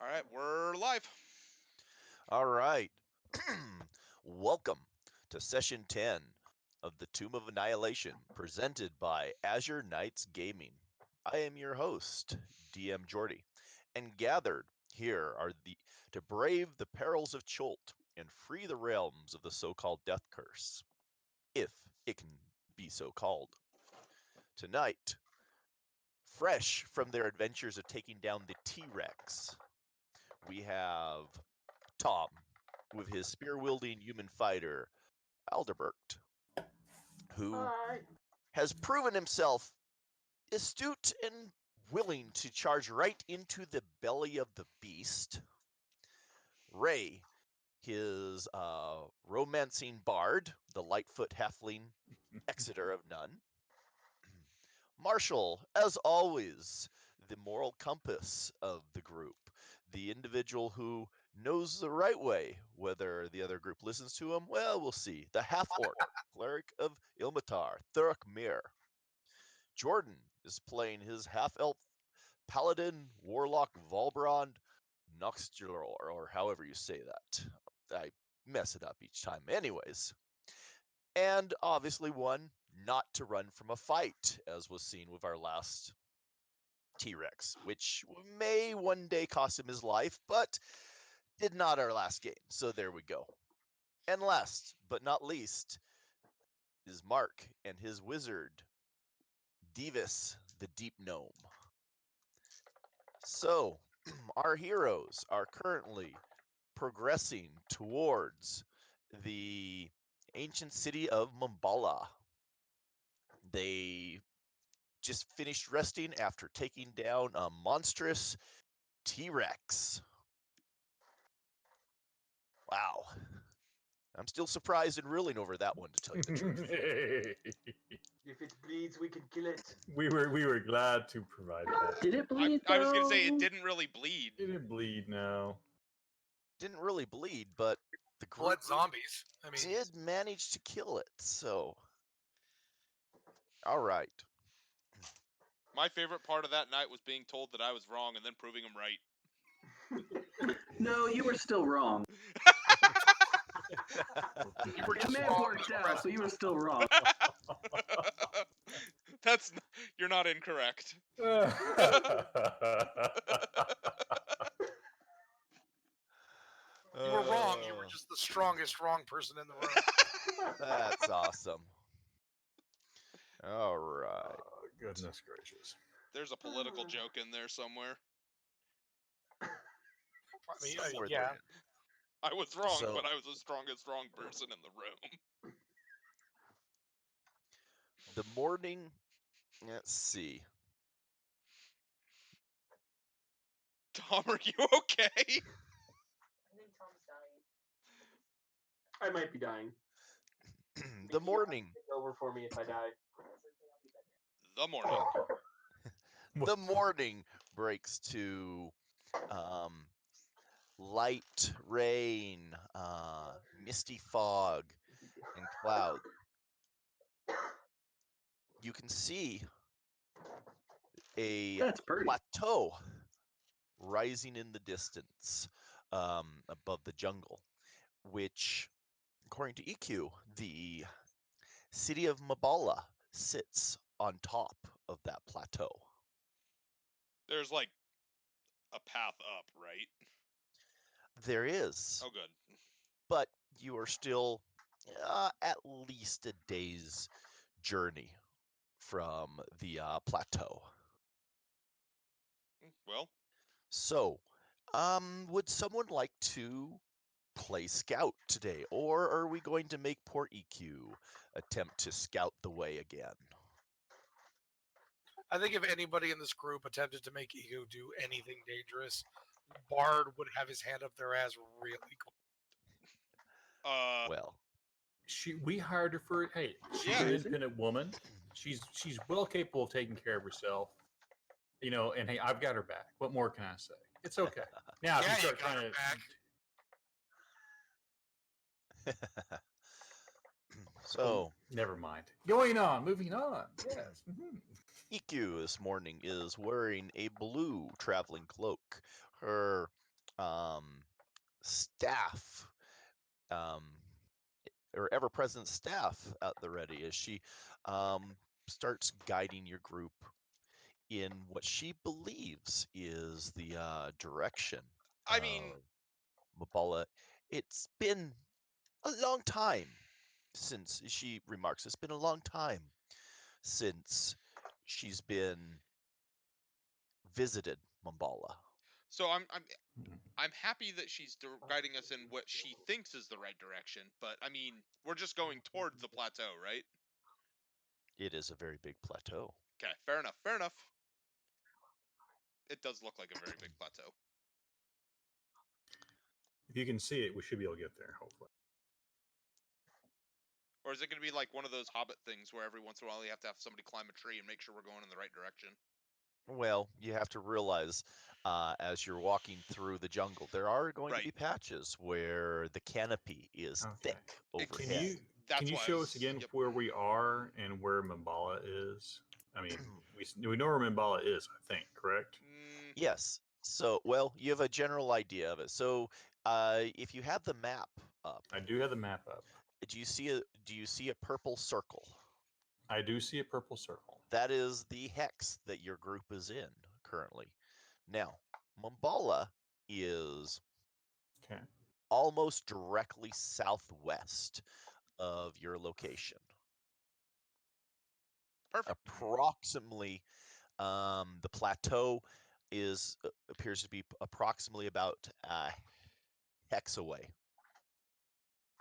All right, we're live. All right. Welcome to session 10 of the Tomb of Annihilation, presented by Azure Knights Gaming. I am your host, DM Jordy, and gathered here are the to brave the perils of Cholt and free the realms of the so-called death curse, if it can be so called. Tonight, fresh from their adventures of taking down the T-Rex, we have Tom with his spear-wielding human fighter, Aldebert, who Hi. has proven himself astute and willing to charge right into the belly of the beast. Ray, his romancing bard, the Lightfoot halfling Exeter of None. Marshall, as always, the moral compass of the group, the individual who knows the right way. Whether the other group listens to him, well, we'll see. The half orc, cleric of Ilmatar, Thurok Mir. Jordan is playing his half elf paladin, warlock Volbrand Noxtulor, or however you say that. I mess it up each time. Anyways, and obviously one not to run from a fight, as was seen with our last T-Rex, which may one day cost him his life, but did not our last game. So there we go. And last but not least is Mark and his wizard, Divis, the Deep Gnome. So, our heroes are currently progressing towards the ancient city of Mumbala. They just finished resting after taking down a monstrous T-Rex. Wow. I'm still surprised and reeling over that one, to tell you the truth. If it bleeds, we can kill it. we were glad to provide that. Did it I, bleed? I was gonna say it though? didn't really bleed. It didn't bleed, no. Didn't really bleed, but the group Blood zombies. I mean, did manage to kill it. So, all right. My favorite part of that night was being told that I was wrong and then proving him right. No, you were still wrong. you were It just may have wrong. worked out, but you were still wrong. You're not incorrect. You were wrong. You were just the strongest wrong person in the room. That's awesome. All right. Goodness gracious. There's a political joke in there somewhere. I mean, Somewhere yeah. there. I was wrong, So- but I was the strongest wrong person in the room. The morning. Let's see. Tom, are you okay? I think Tom's dying. I might be dying. The morning. It's over for me if I die. The morning. The morning breaks to light rain, misty fog, and cloud. You can see a That's pretty. plateau rising in the distance above the jungle, which, according to EQ, the city of Mabala sits on top of that plateau. There's like a path up, right? There is, Oh, good. but you are still at least a day's journey from the plateau. Well, So, would someone like to play scout today, or are we going to make poor EQ attempt to scout the way again? I think if anybody in this group attempted to make Ego do anything dangerous, Bard would have his hand up their ass really quick. Well, We hired her for hey, she's Yeah. an independent woman. She's well capable of taking care of herself. You know, and hey, I've got her back. What more can I say? It's okay. Now if Yeah, you you start got trying her to back. so never mind. Going on, moving on. Yes. EQ this morning is wearing a blue traveling cloak. Her staff, or ever-present staff at the ready as she starts guiding your group in what she believes is the direction I mean, of Mabala. It's been a long time since, she remarks, it's been a long time since she's been visited Mambala. so I'm Mhm. I'm happy that she's guiding us in what she thinks is the right direction, but I mean, we're just going towards the plateau, right? It is a very big plateau. Okay, fair enough. Fair enough. It does look like a very big plateau. If you can see it, we should be able to get there, hopefully. Or is it going to be like one of those Hobbit things where every once in a while you have to have somebody climb a tree and make sure we're going in the right direction? Well, you have to realize as you're walking through the jungle, there are going to be patches where the canopy is Okay. thick It- overhead. Can you why I show was- us again yep. where we are and where Mambala is? I mean, we know where Mambala is, I think, correct? Mm, Yes. So, well, you have a general idea of it. So, if you have the map up, I do have the map up. do you see a purple circle? I do see a purple circle. That is the hex that your group is in currently. Now, Mambala is Okay. almost directly southwest of your location. perfect. Approximately, the plateau appears to be approximately about a hex away,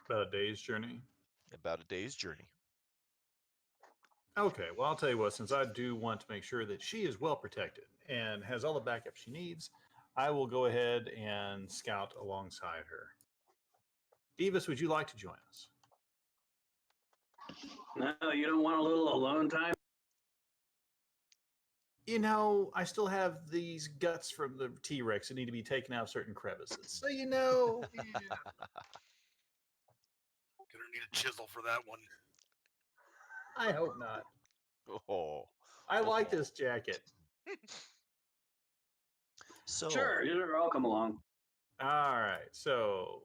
About a day's journey. about a day's journey. Okay, well, I'll tell you what, since I do want to make sure that she is well protected and has all the backup she needs, I will go ahead and scout alongside her. Divas, would you like to join us? No, you don't want a little alone time? You know, I still have these guts from the T-Rex that need to be taken out of certain crevices. So, you know, yeah. Gonna need a chisel for that one. I hope not. Oh, I like this jacket. so Sure, you're welcome along. All right, so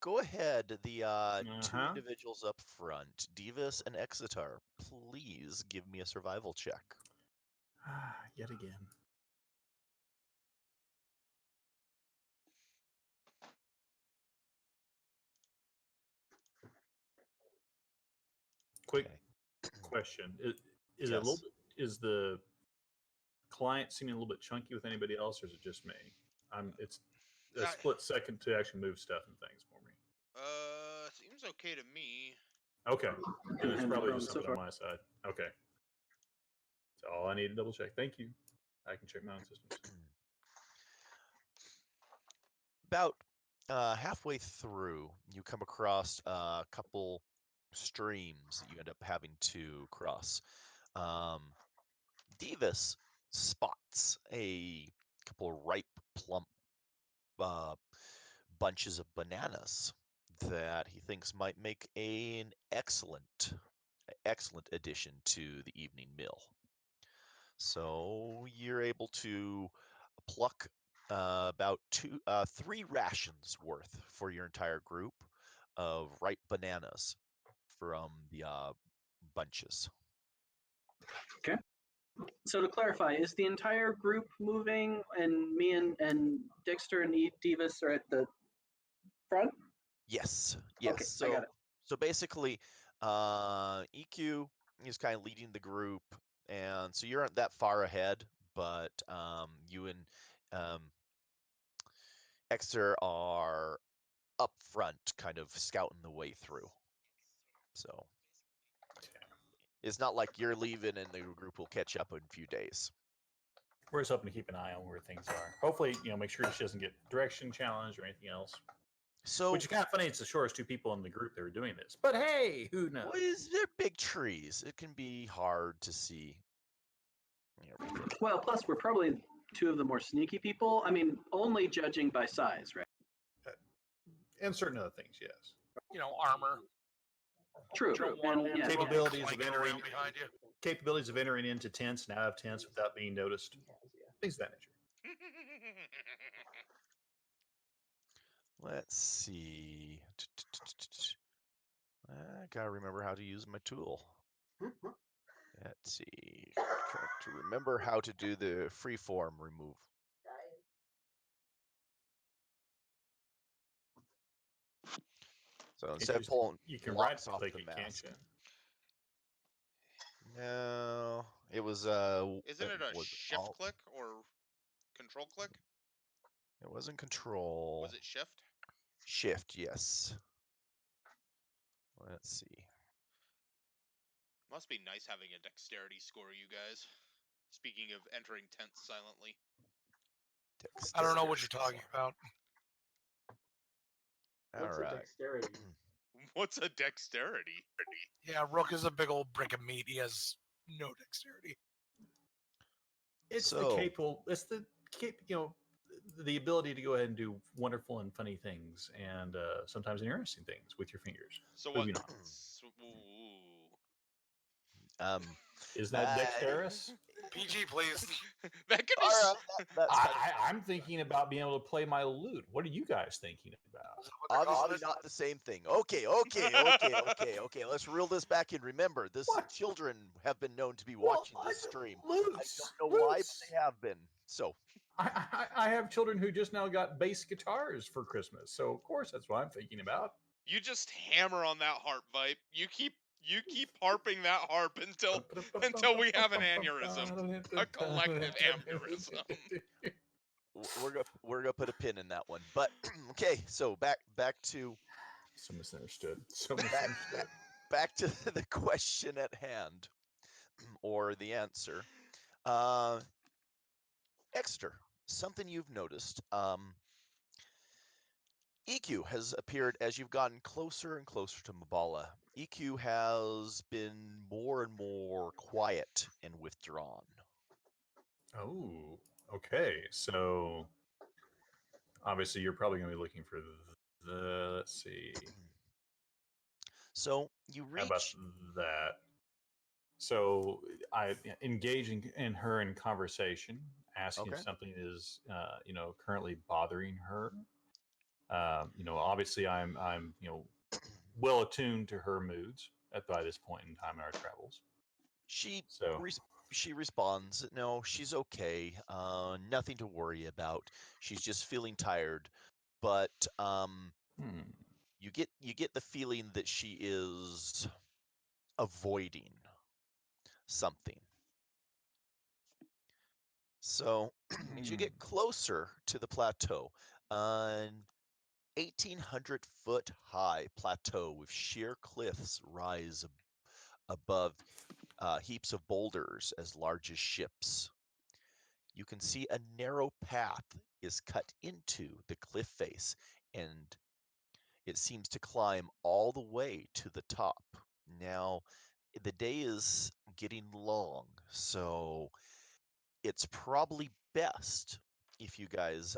go ahead. The two Uh-huh. individuals up front, Divas and Exitar, please give me a survival check. yet again. Quick Okay. question: Is it a Yes. little bit? Is the client seeming a little bit chunky with anybody else, or is it just me? It's a I- split second to actually move stuff and things for me. Seems okay to me. Okay, then it's And probably from just so something on my side. Okay, that's all I need to double check. Thank you. I can check my own systems. About halfway through, you come across a couple streams that you end up having to cross. Divas spots a couple ripe, plump bunches of bananas that he thinks might make an excellent addition to the evening meal. So you're able to pluck about 3 rations worth for your entire group of ripe bananas from the bunches. So to clarify, is the entire group moving, and me and Dexter and Divas are at the front? Yes, Okay, yes. I got it. So basically, EQ is kind of leading the group, and so you aren't that far ahead, but you and Exeter are up front, kind of scouting the way through. So it's not like you're leaving and the group will catch up in a few days. We're just hoping to keep an eye on where things are. Hopefully, make sure she doesn't get direction challenged or anything else. So, Which is kind of funny. It's the shortest 2 people in the group that are doing this. But hey, who knows? well, they're big trees. It can be hard to see everything. Well, plus we're probably 2 of the more sneaky people. I mean, only judging by size, right? And certain other things, yes. Armor. True. Don't want And, to yeah, Capabilities of clanking entering around behind you. capabilities of entering into tents and out of tents without being noticed. Things of that nature. Let's see. I gotta remember how to use my tool. Let's see. Trying to remember how to do the freeform remove. So instead of pulling You can blocks right off click the it, can't mask. you? No, it was Isn't it a was shift alt. click or control click? It wasn't control. Was it shift? Shift, yes. Let's see. Must be nice having a dexterity score, you guys. Speaking of entering tents silently. I don't know what you're talking about. All What's a right. dexterity? What's a dexterity? Yeah, Rook is a big old brick of meat. He has no dexterity. It's the So- capable. It's the the ability to go ahead and do wonderful and funny things, and sometimes interesting things with your fingers. So what? Moving on. Ooh. Is that Uh, dexterous? PG, please. That could be. All right, that's kind of I'm thinking about being able to play my lute. What are you guys thinking about? obviously not the same thing. Okay. Let's reel this back in. Remember, What? children have been known to be Well, watching this stream. Lutes. I don't know why, but Lutes. they have been. So I have children who just now got bass guitars for Christmas, so of course that's what I'm thinking about. You just hammer on that harp, Vipe. You keep harping that harp until we have an aneurysm. A collective aneurysm. we're gonna put a pin in that one. But okay, so back to So misunderstood. So misunderstood. back to the question at hand, or the answer. Exeter, something you've noticed. EQ has appeared as you've gotten closer and closer to Mabala. EQ has been more and more quiet and withdrawn. Oh, okay. So obviously you're probably going to be looking for the. Let's see. So you How about reach. that? So I engaging in her in conversation, asking Okay. if something is, currently bothering her. Obviously I'm, well attuned to her moods by this point in time in our travels. She So she responds, "No, she's okay. Nothing to worry about. She's just feeling tired." But you get the feeling that she is avoiding something. So as you get closer to the plateau, an 1,800-foot high plateau with sheer cliffs rise above heaps of boulders as large as ships. You can see a narrow path is cut into the cliff face, and it seems to climb all the way to the top. Now, the day is getting long, so it's probably best if you guys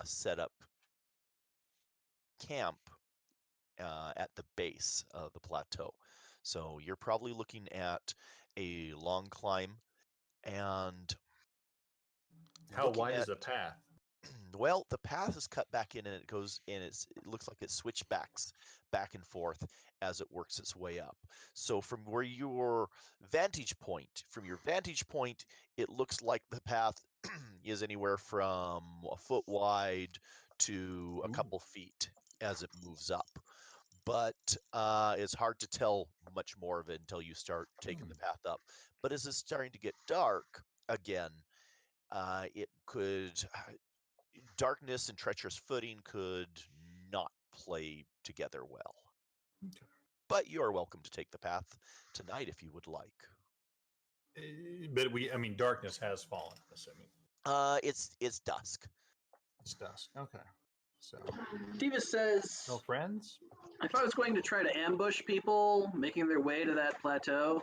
set up camp at the base of the plateau. So you're probably looking at a long climb, and how looking wide is at the path? well, the path is cut back in, and it goes, and it looks like it switchbacks back and forth as it works its way up. So from your vantage point, it looks like the path is anywhere from a foot wide to a Ooh. couple feet as it moves up. But it's hard to tell much more of it until you start taking the path up. But as it's starting to get dark again, it could darkness and treacherous footing could not play together well. Okay. But you are welcome to take the path tonight if you would like. But darkness has fallen, assuming. It's dusk. It's dusk. Okay. So Diva says, no friends? if I was going to try to ambush people making their way to that plateau,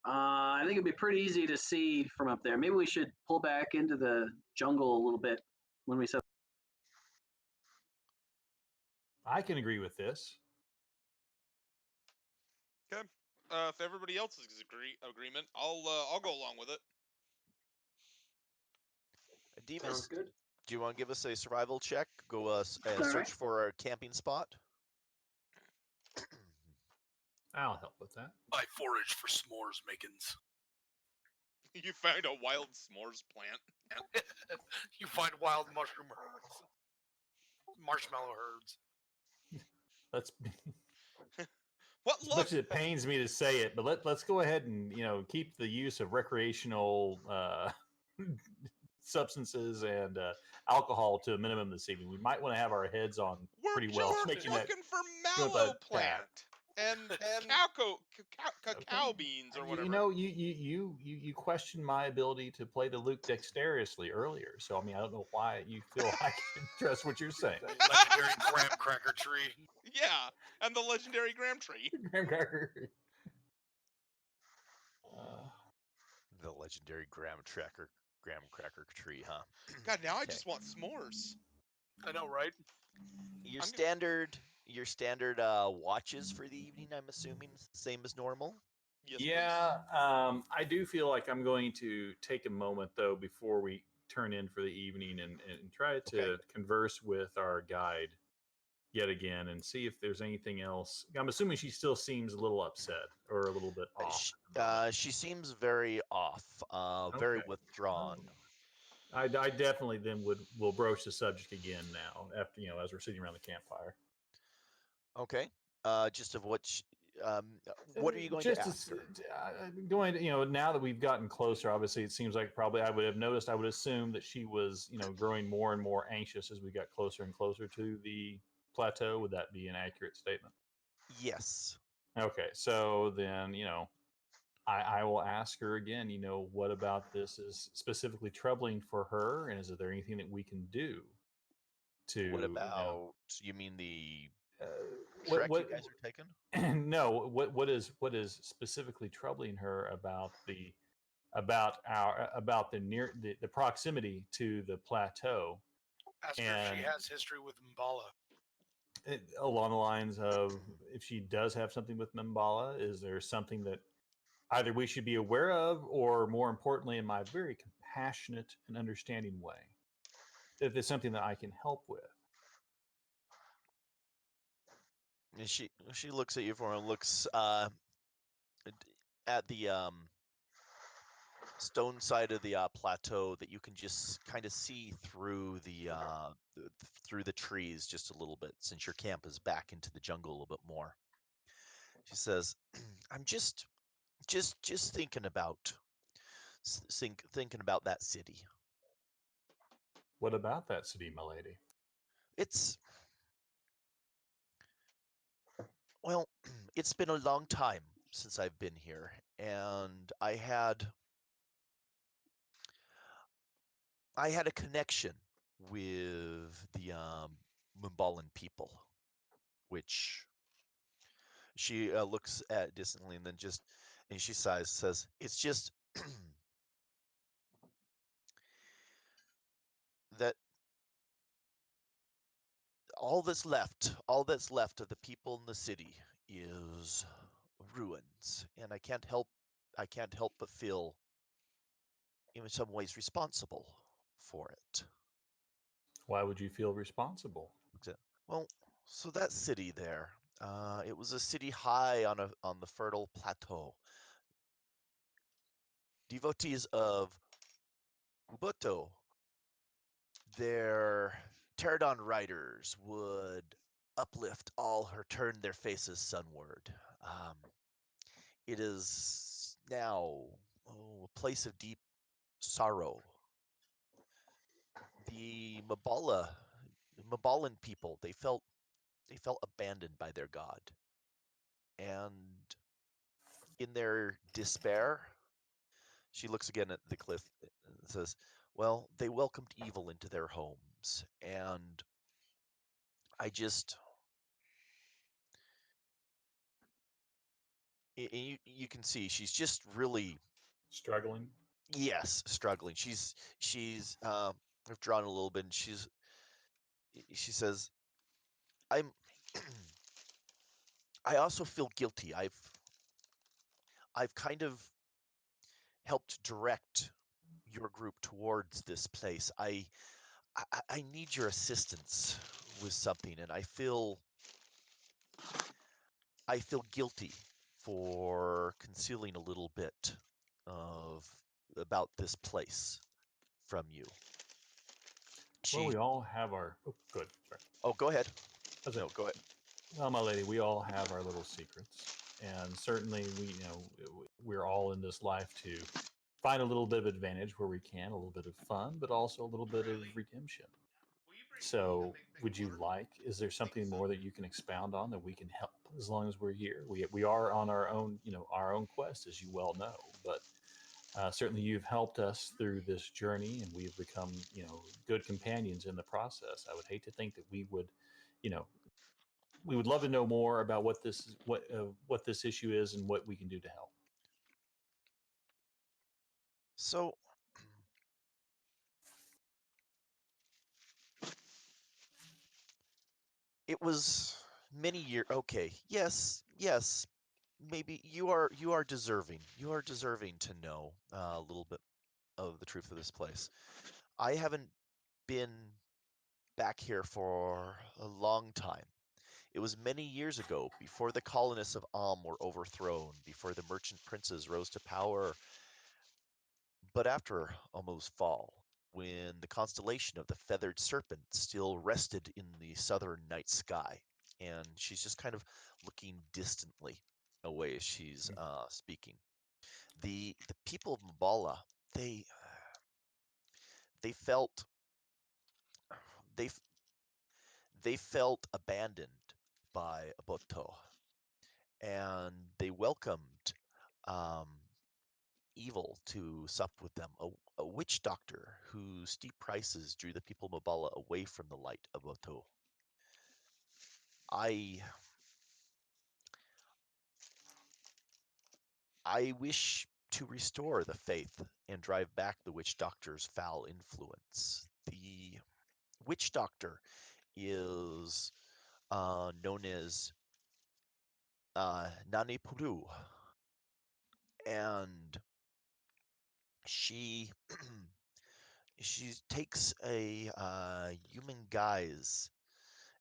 I think it'd be pretty easy to see from up there. Maybe we should pull back into the jungle a little bit when we set. I can agree with this. Okay. If everybody else is agreement, I'll go along with it. Divas, good. do you want to give us a survival check? Go All search right. for a camping spot. I'll help with that. I forage for s'mores makings. You found a wild s'mores plant. You find wild mushroom herds, marshmallow herds. Let's. What As look? much as it pains me to say it, but let's go ahead and keep the use of recreational substances and alcohol to a minimum this evening. We might want to have our heads on We're pretty just well making that looking for go up mallow a plant and cacao Okay. beans or You whatever. know, you questioned my ability to play the lute dexterously earlier. So I mean, I don't know why you feel I can trust what you're saying. Legendary graham cracker tree. Yeah, and the legendary graham tree. Graham cracker. The legendary graham cracker tree, huh? God, now I Okay. just want s'mores. I know, right? Your I'm standard watches for the evening, I'm assuming, same as normal. Yes, Yeah, I do feel like I'm going to take a moment though before we turn in for the evening and try to Okay. converse with our guide yet again and see if there's anything else. I'm assuming she still seems a little upset or a little bit off. She seems very off, very Okay. withdrawn. I definitely then will broach the subject again now after as we're sitting around the campfire. Okay. Just of what are you going to ask her? Going to, now that we've gotten closer, obviously it seems like probably I would have noticed. I would assume that she was growing more and more anxious as we got closer and closer to the plateau. Would that be an accurate statement? Yes. Okay, so then I will ask her again. What about this is specifically troubling for her, and is there anything that we can do to? What about you mean the What trek you guys are taking? no, what is specifically troubling her about the proximity to the plateau, Ask her if she and has history with Mbala. along the lines of if she does have something with Mimbala, is there something that either we should be aware of, or more importantly, in my very compassionate and understanding way, if there's something that I can help with? And she looks at you for and looks at the stone side of the plateau that you can just kind of see through through the trees just a little bit, since your camp is back into the jungle a little bit more. She says, "I'm just thinking about thinking about that city. What about that city, my lady? It's well, it's been a long time since I've been here, and I had a connection with the Mumbalan people, which she looks at distantly and then and she sighs, says, "It's just that all that's left of the people in the city is ruins, and I can't help but feel in some ways responsible for it." Why would you feel responsible? Well, so that city there, it was a city high on the fertile plateau. Devotees of Uboto, their pterodon riders, would uplift all or turn their faces sunward. Um, it is now a place of deep sorrow. The Mabalan people, they felt abandoned by their god, and in their despair, she looks again at the cliff and says, "Well, they welcomed evil into their homes, and I just you can see she's just really Struggling? struggling. She's withdrawn a little bit, and she says, "I'm I also feel guilty. I've kind of helped direct your group towards this place. I need your assistance with something, and I feel guilty for concealing a little bit of about this place from you. Well, She. we all have our. Oh, good. Sorry. Oh, go ahead. I was No, like, go ahead. well, my lady, we all have our little secrets, and certainly we're all in this life to find a little bit of advantage where we can, a little bit of fun, but also a little bit of redemption. So, would you like? Is there something more that you can expound on that we can help as long as we're here? We are on our own, our own quest, as you well know. But certainly, you've helped us through this journey, and we've become, good companions in the process. I would hate to think that you know, we would love to know more about what this issue is and what we can do to help. So, it was many years. Okay, yes. Maybe you are deserving. You are deserving to know a little bit of the truth of this place. I haven't been back here for a long time. It was many years ago, before the colonists of were overthrown, before the merchant princes rose to power, but after Almo's fall, when the constellation of the feathered serpent still rested in the southern night sky, and she's just kind of looking distantly away as she's speaking. The people of Mabala, they they felt they f- they felt abandoned by Aboto, and they welcomed um, evil to sup with them, a witch doctor whose steep prices drew the people of Mabala away from the light of Aboto. I I wish to restore the faith and drive back the witch doctor's foul influence. The witch doctor is known as Nani Puru, and she she takes a human guise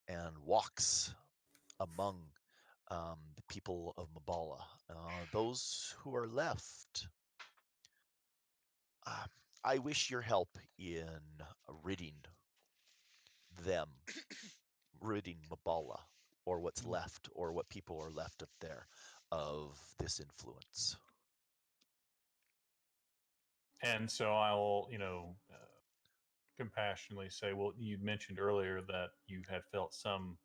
and walks among the people of Mabala. Those who are left, uh, I wish your help in ridding them, ridding Mabala, or what's left, or what people are left up there, of this influence. And so I will, compassionately say, well, you mentioned earlier that you had felt some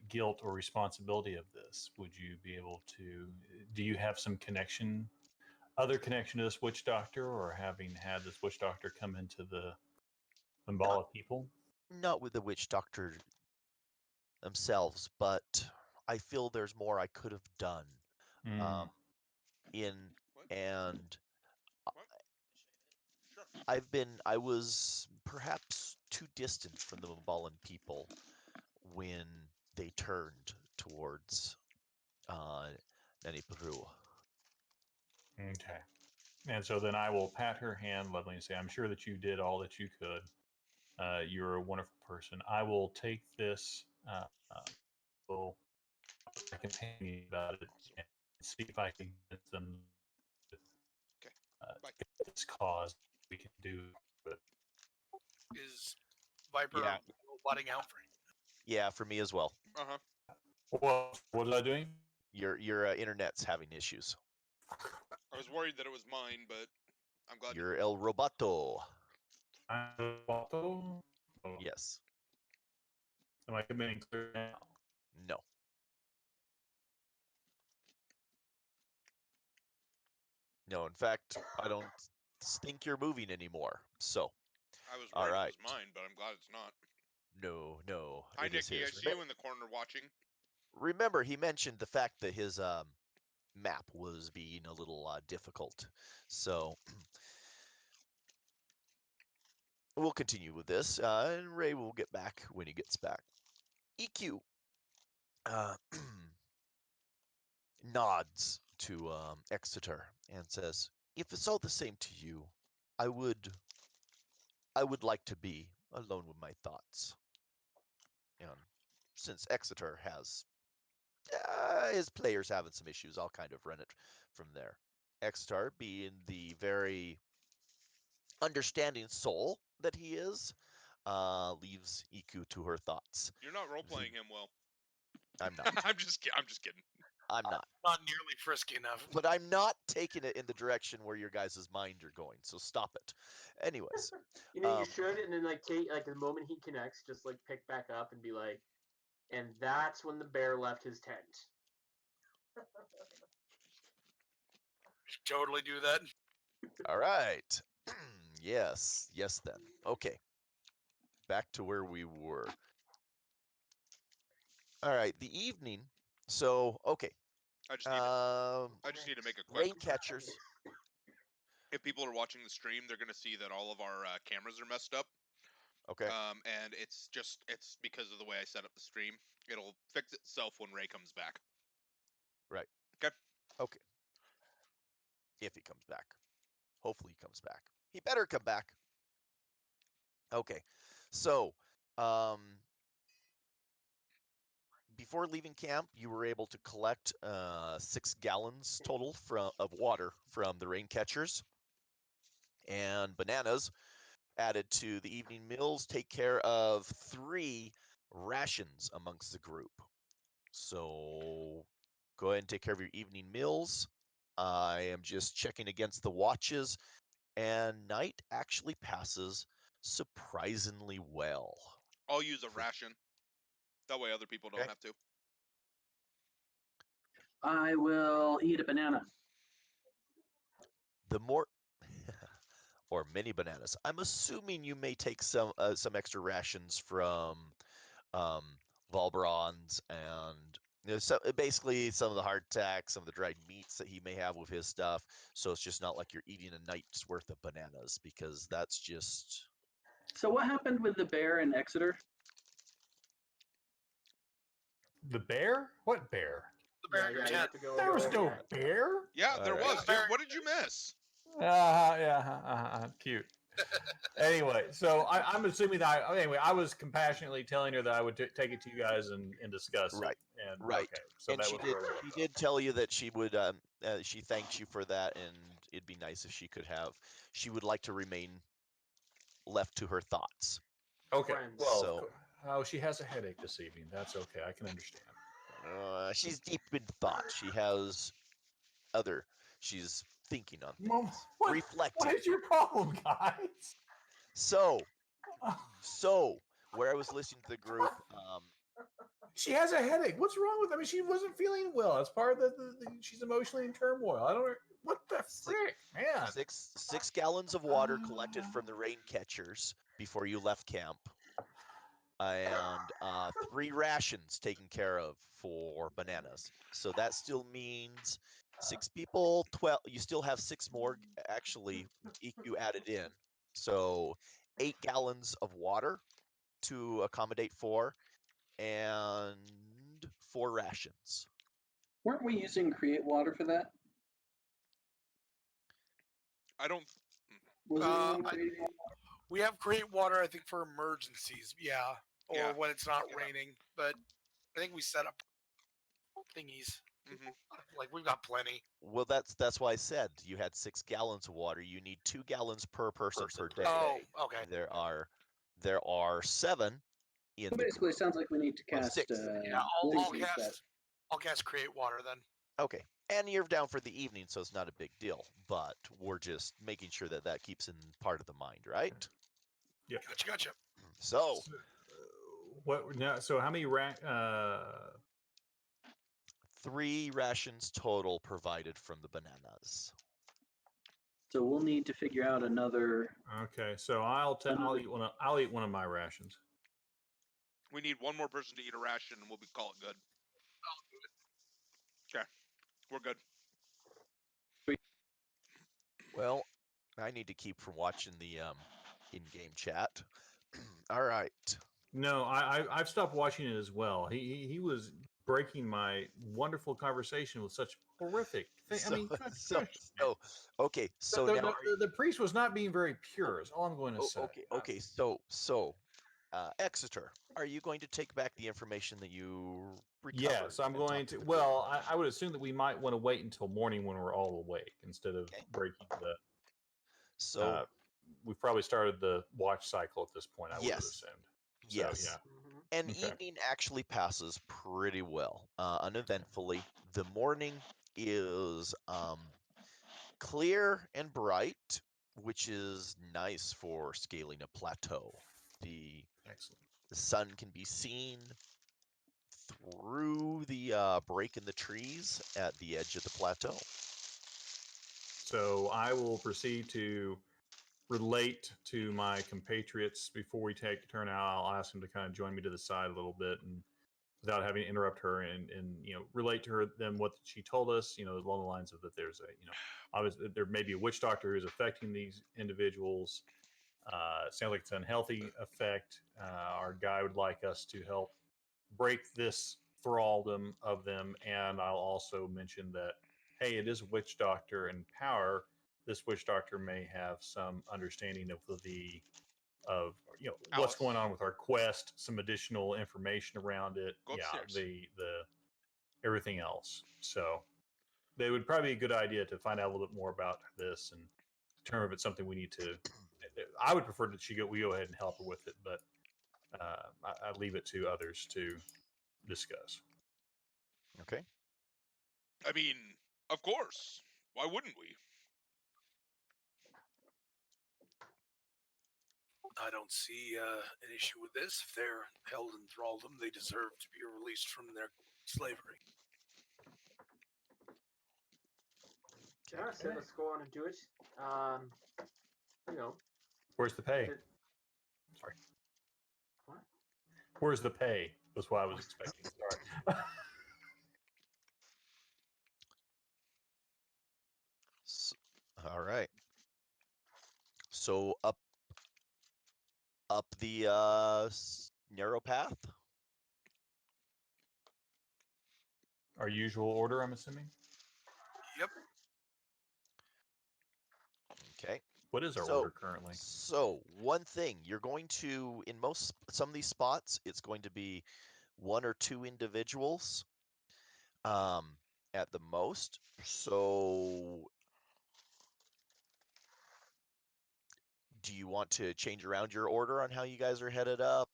guilt or responsibility of this. Would you be able to? Do you have some other connection to this witch doctor, or having had this witch doctor come into the Not Mbala people? not with the witch doctor themselves, but I feel there's more I could have done. Mm. Um, in What? and What? Sure. I was perhaps too distant from the Mabalan people when they turned towards uh, Nani Peru. Okay. And so then I will pat her hand lovingly and say, I'm sure that you did all that you could. You're a wonderful person. I will take this, will I can pay me about it and see if I can get them Okay. to Bye. get this cause. We can do it. Is Viper Yeah, roboting out for you? yeah, for me as well. Uh huh. What was I doing? Your internet's having issues. I was worried that it was mine, but I'm glad. You're El Roboto. Oh, Yes. am I committing clear now? No. No. In fact, I don't think you're moving anymore. So, I was all worried right. it was mine, but I'm glad it's not. No, Hi, it is Nikki. I his. see you in the corner watching. Remember, he mentioned the fact that his map was being a little difficult. So we'll continue with this, and Ray will get back when he gets back. EQ uh, nods to Exeter and says, "If it's all the same to you, I would like to be alone with my thoughts. And since Exeter has his players having some issues, I'll kind of run it from there. Exeter, being the very understanding soul that he is, leaves Iku to her thoughts. You're not role playing him well. I'm not. I'm just kidding. I'm not. Not nearly frisky enough. But I'm not taking it in the direction where your guys' mind are going. So stop it. Anyways, You know, you should, and then like Kate, like the moment he connects, just like pick back up and be like, and that's when the bear left his tent. Should totally do that. all right. Yes. Then. Okay. Back to where we were. All right. The evening. So okay. I just need to make a rain quick. catchers. If people are watching the stream, they're gonna see that all of our cameras are messed up. Okay. And it's because of the way I set up the stream. It'll fix itself when Ray comes back. Right. Okay. Okay. If he comes back. Hopefully he comes back. He better come back. Okay. So, before leaving camp, you were able to collect 6 gallons total of water from the rain catchers. And bananas added to the evening meals take care of 3 rations amongst the group. So go ahead and take care of your evening meals. I am just checking against the watches, and night actually passes surprisingly well. I'll use a ration. That way other people don't Okay. have to. I will eat a banana. The more or mini bananas. I'm assuming you may take some extra rations from Valbrons and basically some of the hardtack, some of the dried meats that he may have with his stuff. So it's just not like you're eating a night's worth of bananas, because that's just. So what happened with the bear in Exeter? The bear? What bear? The bear in your you tent. have to go There was over no that. bear. Yeah, there Alright. was. Dude, what did you miss? Cute. Anyway, so I'm assuming that I was compassionately telling her that I would take it to you guys and discuss Right. it. And Right. Okay, so And that she was did. where we She left did tell you that she would. She thanked you for that, and it'd be nice if she could have. She would like to remain left to her thoughts. off. Okay. Friends. Well, So- she has a headache this evening. That's okay. I can understand. She's deep in thought. She has other. She's thinking on Mom, things, what reflecting. is your problem, guys? So where I was listening to the group, She has a headache. What's wrong with her? I mean, she wasn't feeling well. It's part of she's emotionally in turmoil. I don't know. What the frick, man? 6 gallons of water collected from the rain catchers before you left camp, and 3 rations taken care of for bananas. So that still means 6 people, 12. You still have 6 more actually you added in. So 8 gallons of water to accommodate 4, and 4 rations. Weren't we using Create Water for that? I don't. Was anyone creating water? We have Create Water, I think, for emergencies. Yeah. Or Yeah. when it's not Yeah. raining. But I think we set up thingies. Mhm. Like, we've got plenty. Well, that's why I said you had 6 gallons of water. You need 2 gallons per person per day. Oh, okay. There are 7 in So the basically, it group. sounds like we need to Well, cast. 6. Yeah, I'll cast Create Water then. Okay, and you're down for the evening, so it's not a big deal. But we're just making sure that keeps in part of the mind, right? Yeah. Gotcha. So What now? So how many 3 rations total provided from the bananas. So we'll need to figure out another. Okay, so I'll eat one. I'll eat one of my rations. We need one more person to eat a ration, and we'll call it good. Okay, we're good. Well, I need to keep from watching the in-game chat. All right. No, I've stopped watching it as well. He was breaking my wonderful conversation with such horrific I mean, okay. So the, now, the priest was not being very pure. Is all I'm going to say. okay. Exeter, are you going to take back the information that you recovered? Yes, I'm and going talk to. the Well, I would assume that we might want to wait until morning when we're all awake instead of Okay. breaking the. So We've probably started the watch cycle at this point. I would have yes, assumed. yes. So, yeah. An Okay. evening actually passes pretty well, uneventfully. The morning is clear and bright, which is nice for scaling a plateau. The Excellent. sun can be seen through the break in the trees at the edge of the plateau. So I will proceed to relate to my compatriots before we take a turn out. I'll ask them to kind of join me to the side a little bit and without having to interrupt her and relate to her them what she told us, along the lines of that there's a, obviously there may be a witch doctor who's affecting these individuals. Sounds like it's an unhealthy effect. Our guy would like us to help break this thraldom of them. And I'll also mention that, hey, it is a witch doctor and power. This witch doctor may have some understanding of what's Alice. going on with our quest, some additional information around it. Go upstairs. The everything else. So they would probably be a good idea to find out a little bit more about this and determine if it's something we need to. I would prefer that we go ahead and help her with it, but I leave it to others to discuss. Okay. I mean, of course. Why wouldn't we? I don't see an issue with this. If they're held in thraldom, they deserve to be released from their slavery. Yeah, so let's go on and do it. Where's the pay? Sorry. What? Where's the pay? That's what I was expecting. Sorry. All right. So up the narrow path. Our usual order, I'm assuming. Yep. Okay. What is our order currently? So one thing you're going to, in some of these spots, it's going to be one or two individuals at the most. So do you want to change around your order on how you guys are headed up?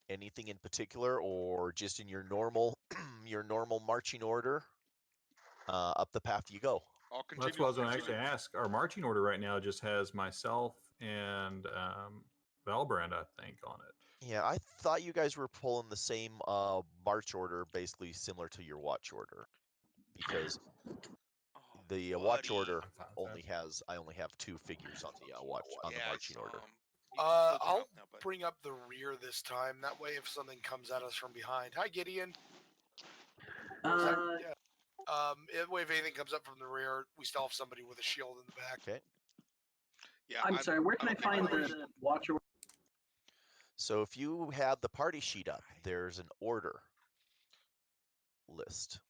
Anything in particular, or just in your normal marching order up the path you go? That's what I was going to actually ask. Our marching order right now just has myself and Valbrand, I think, on it. Yeah, I thought you guys were pulling the same march order, basically similar to your watch order, because the watch order I only have two figures on the the marching order. I'll bring up the rear this time. That way, if something comes at us from behind, hi Gideon. If anything comes up from the rear, we still have somebody with a shield in the back. Okay. Yeah. I'm sorry. Where can I find the watcher? So if you have the party sheet up, there's an order list.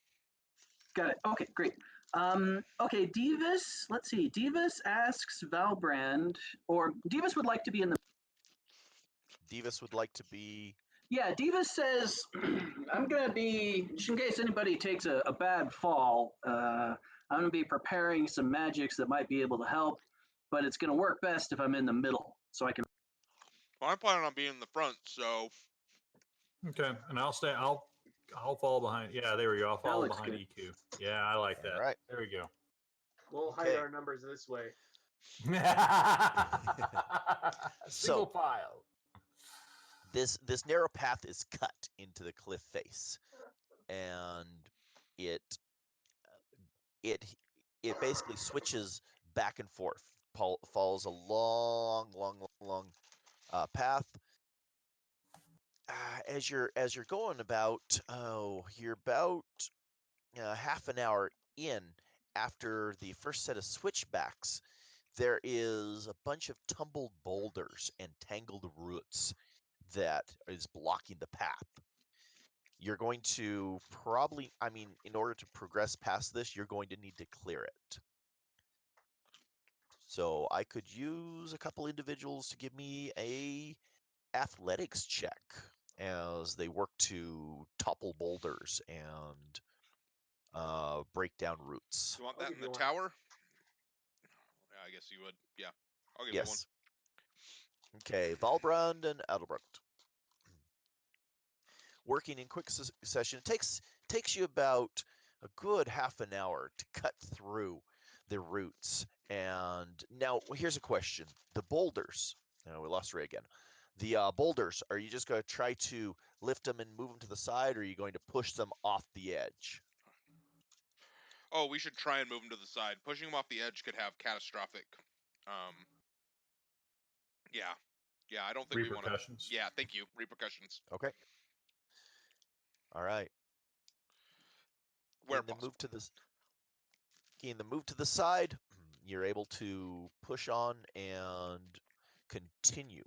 Got it. Okay, great. Okay, Divas. Let's see. Divas asks Valbrand, or Divas would like to be in the. Divas would like to be. Yeah, Divas says, I'm going to be, just in case anybody takes a bad fall, I'm going to be preparing some magics that might be able to help, but it's going to work best if I'm in the middle, so I can. Well, I'm planning on being in the front, so. Okay, and I'll stay. I'll fall behind. Yeah, there we go. I'll follow behind good. EQ. Yeah, I like that. All right. There we go. We'll hide our numbers this way. Single file. This narrow path is cut into the cliff face, and it basically switches back and forth. Follows a long path. As you're going about, you're about half an hour in after the first set of switchbacks. There is a bunch of tumbled boulders and tangled roots that is blocking the path. you're going to probably, I mean, in order to progress past this, you're going to need to clear it. So I could use a couple individuals to give me a athletics check as they work to topple boulders and break down roots. You want I'll that give in the you one. tower? Yeah, I guess you would. Yeah, I'll give you one. Yes. Okay, Valbrand and Adelbrecht. Working in quick succession. It takes you about a good half an hour to cut through the roots. And now here's a question: the boulders. We lost Ray again. The boulders. Are you just going to try to lift them and move them to the side, or are you going to push them off the edge? Oh, we should try and move him to the side. Pushing him off the edge could have catastrophic. Yeah, I don't think we want to. Repercussions. Yeah, thank you. Repercussions. Okay. All right. Where In the possible. move to the side, you're able to push on and continue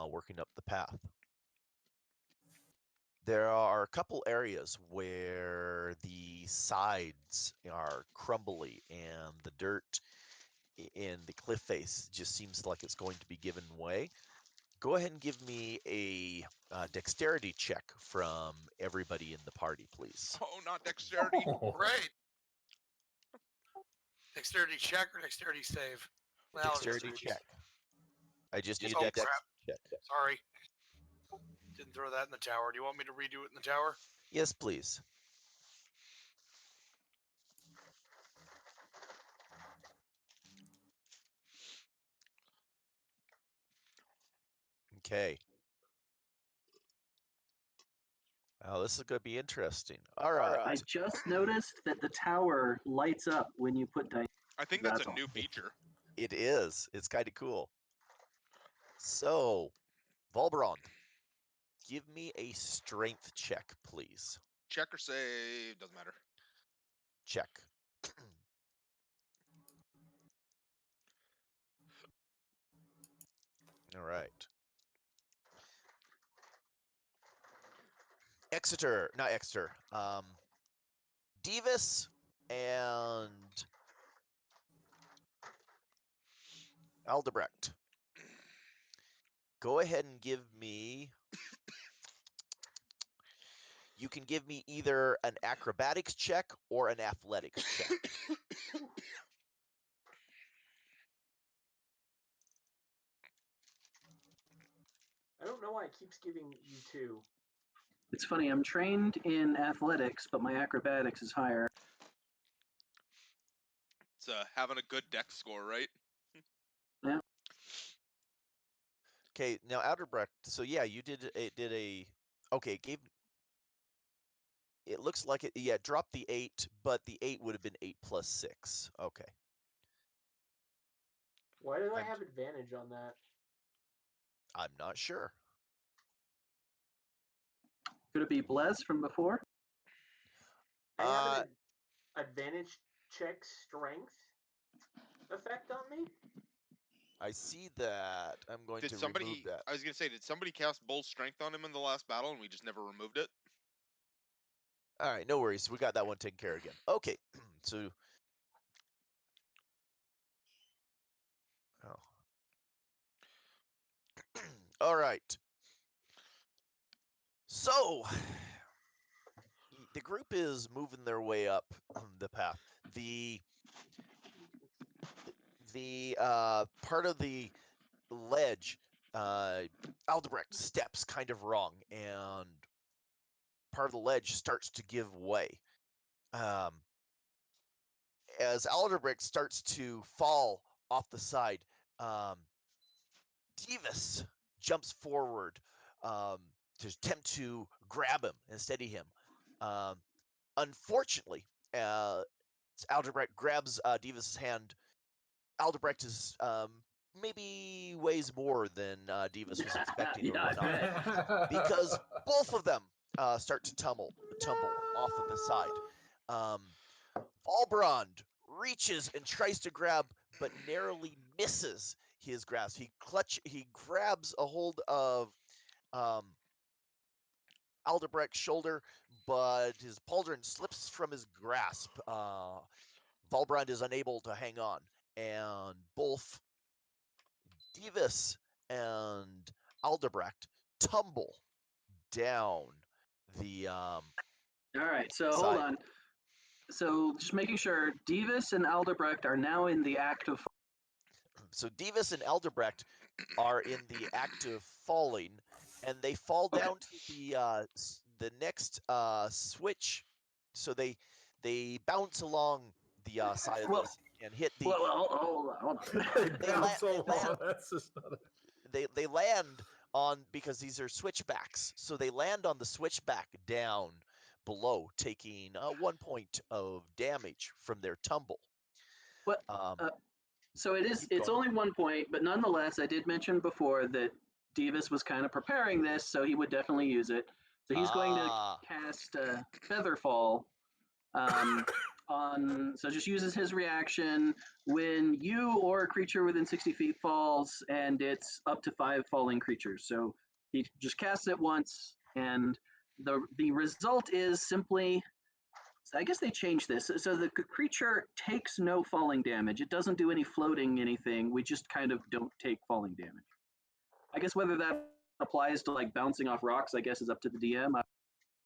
working up the path. There are a couple areas where the sides are crumbly and the dirt in the cliff face just seems like it's going to be given way. Go ahead and give me a dexterity check from everybody in the party, please. Oh, not dexterity. Great. Dexterity check or dexterity save? Well, Dexterity check. I just need a Oh, dex crap. check. Sorry. Didn't throw that in the tower. Do you want me to redo it in the tower? Yes, please. Okay. Oh, this is going to be interesting. All right. I just noticed that the tower lights up when you put dice. I think that's That's a all. new feature. It is. It's kind of cool. So, Volbrand, give me a strength check, please. Check or save, doesn't matter. Check. All right. Not Exeter. Divis and Aldebrecht. Go ahead and give me. You can give me either an acrobatics check or an athletics check. I don't know why it keeps giving you two. It's funny, I'm trained in athletics, but my acrobatics is higher. It's having a good dex score, right? Okay, now Outerbrecht. So yeah, you did a. Okay, it looks like it. Yeah, dropped the 8, but the 8 would have been 8 plus 6. Okay. Why do I have advantage on that? I'm not sure. Could it be Bless from before? I have an advantage check strength effect on me? I see that. I'm going Did to somebody? remove that. I was gonna say, did somebody cast Bull Strength on him in the last battle, and we just never removed it? All right, no worries. We got that one taken care of again. Okay, so. Oh. All right. So, the group is moving their way up the path. The part of the ledge, Aldebrecht steps kind of wrong, and part of the ledge starts to give way. As Aldebrecht starts to fall off the side, Divis jumps forward to attempt to grab him and steady him. Unfortunately, Aldebrecht grabs Divis' hand. Aldebrecht is maybe weighs more than Divis was expecting or Yeah, I whatnot, because both of them start to tumble off of the side. Valbrand reaches and tries to grab, but narrowly misses his grasp. He grabs a hold of Aldebrecht's shoulder, but his pauldron slips from his grasp. Valbrand is unable to hang on, and both Divis and Aldebrecht tumble down the All right, so hold side. on. So just making sure, Divis and Aldebrecht are now in the act of. So Divis and Aldebrecht are in the act of falling, and they fall Okay. down to the next switch. So they bounce along the side of Well, this and hit the. Well, hold on. They They bounce land. along. That's just not They land on because these are switchbacks. So they land on the switchback down below, taking 1 point of damage from their tumble. What? Um, So it is. keep It's going. only 1 point, but nonetheless, I did mention before that Divis was kind of preparing this, so he would definitely use it. So he's going to cast Featherfall on. So just uses his reaction when you or a creature within 60 feet falls, and it's up to 5 falling creatures. So he just casts it once, and the result is simply. I guess they changed this. So the creature takes no falling damage. It doesn't do any floating anything. We just kind of don't take falling damage. I guess whether that applies to like bouncing off rocks, I guess is up to the DM.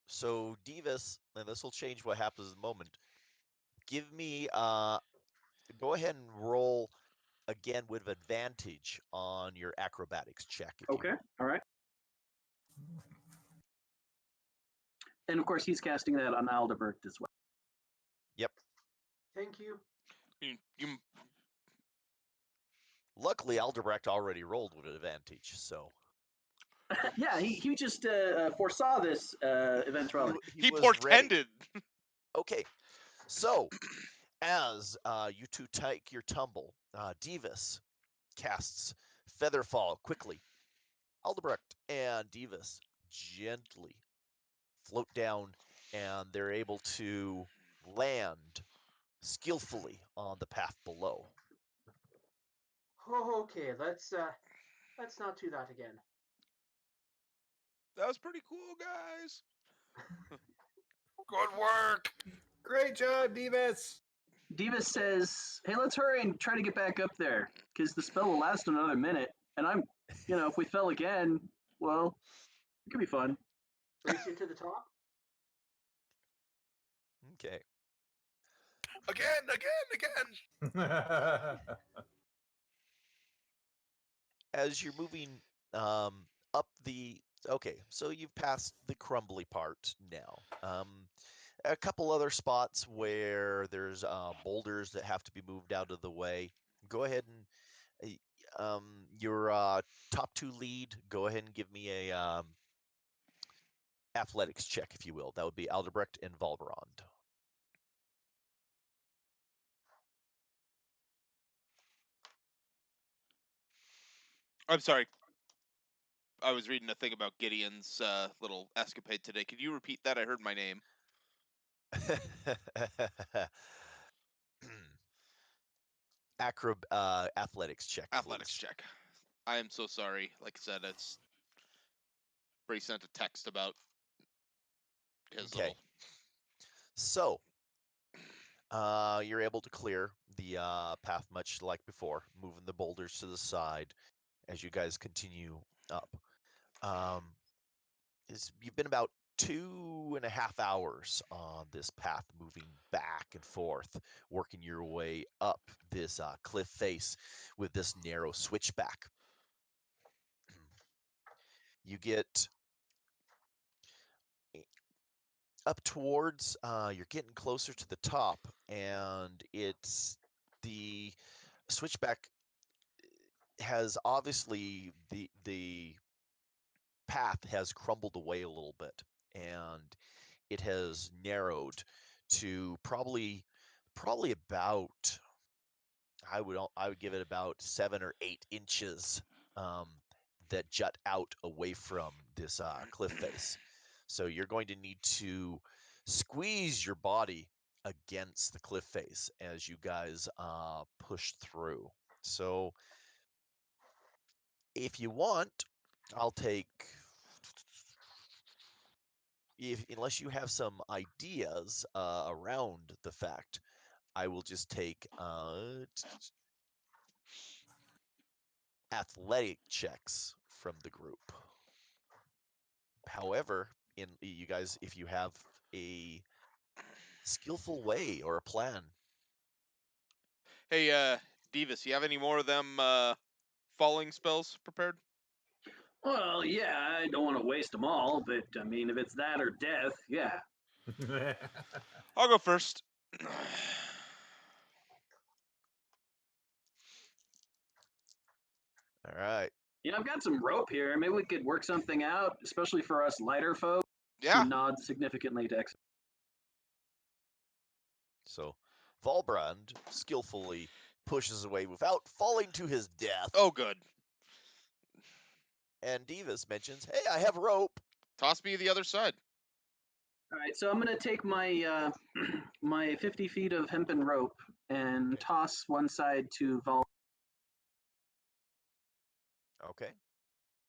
So Divis, and this will change what happens in a moment. Give me go ahead and roll again with advantage on your acrobatics check. If Okay, you all right. And of course, he's casting that on Aldebert as well. Yep. Thank you. You Luckily, Aldebrecht already rolled with advantage, so Yeah, he just foresaw this eventuality. he he was ready. portended. Okay, so as you two take your tumble, Divis casts Featherfall quickly. Aldebrecht and Divis gently float down, and they're able to land skillfully on the path below. Oh, okay, let's not do that again. That was pretty cool, guys. Good work. Great job, Divis. Divis says, "Hey, let's hurry and try to get back up there, because the spell will last another minute. And if we fell again, well, it could be fun." Race you to the top. Okay. Again. As you're moving up the okay, so you've passed the crumbly part now. A couple other spots where there's boulders that have to be moved out of the way. Go ahead and your top two lead. Go ahead and give me a athletics check, if you will. That would be Aldebrecht and Valbrand. I'm sorry. I was reading a thing about Gideon's little escapade today. Could you repeat that? I heard my name. Athletics check. Athletics Please. check. I am so sorry. Like I said, it's Brady sent a text about his Okay. little. So, you're able to clear the path much like before, moving the boulders to the side as you guys continue up. You've been about 2.5 hours on this path, moving back and forth, working your way up this cliff face with this narrow switchback. You get up towards, you're getting closer to the top, and it's the switchback has obviously the path has crumbled away a little bit, and it has narrowed to probably about I would give it about 7 or 8 inches that jut out away from this cliff face. So you're going to need to squeeze your body against the cliff face as you guys push through. So if you want, I'll take unless you have some ideas around the fact, I will just take athletic checks from the group. However, you guys, if you have a skillful way or a plan, Hey, Divas, you have any more of them falling spells prepared? Well, yeah, I don't want to waste them all, but I mean, if it's that or death, yeah. I'll go first. all right. I've got some rope here. Maybe we could work something out, especially for us lighter folk. Yeah. She nods significantly to X. So Valbrand skillfully pushes away without falling to his death. Oh, good. And Divas mentions, "Hey, I have rope." Toss me the other side. All right, so I'm gonna take my my 50 feet of hempen rope and toss one side to Val. Okay.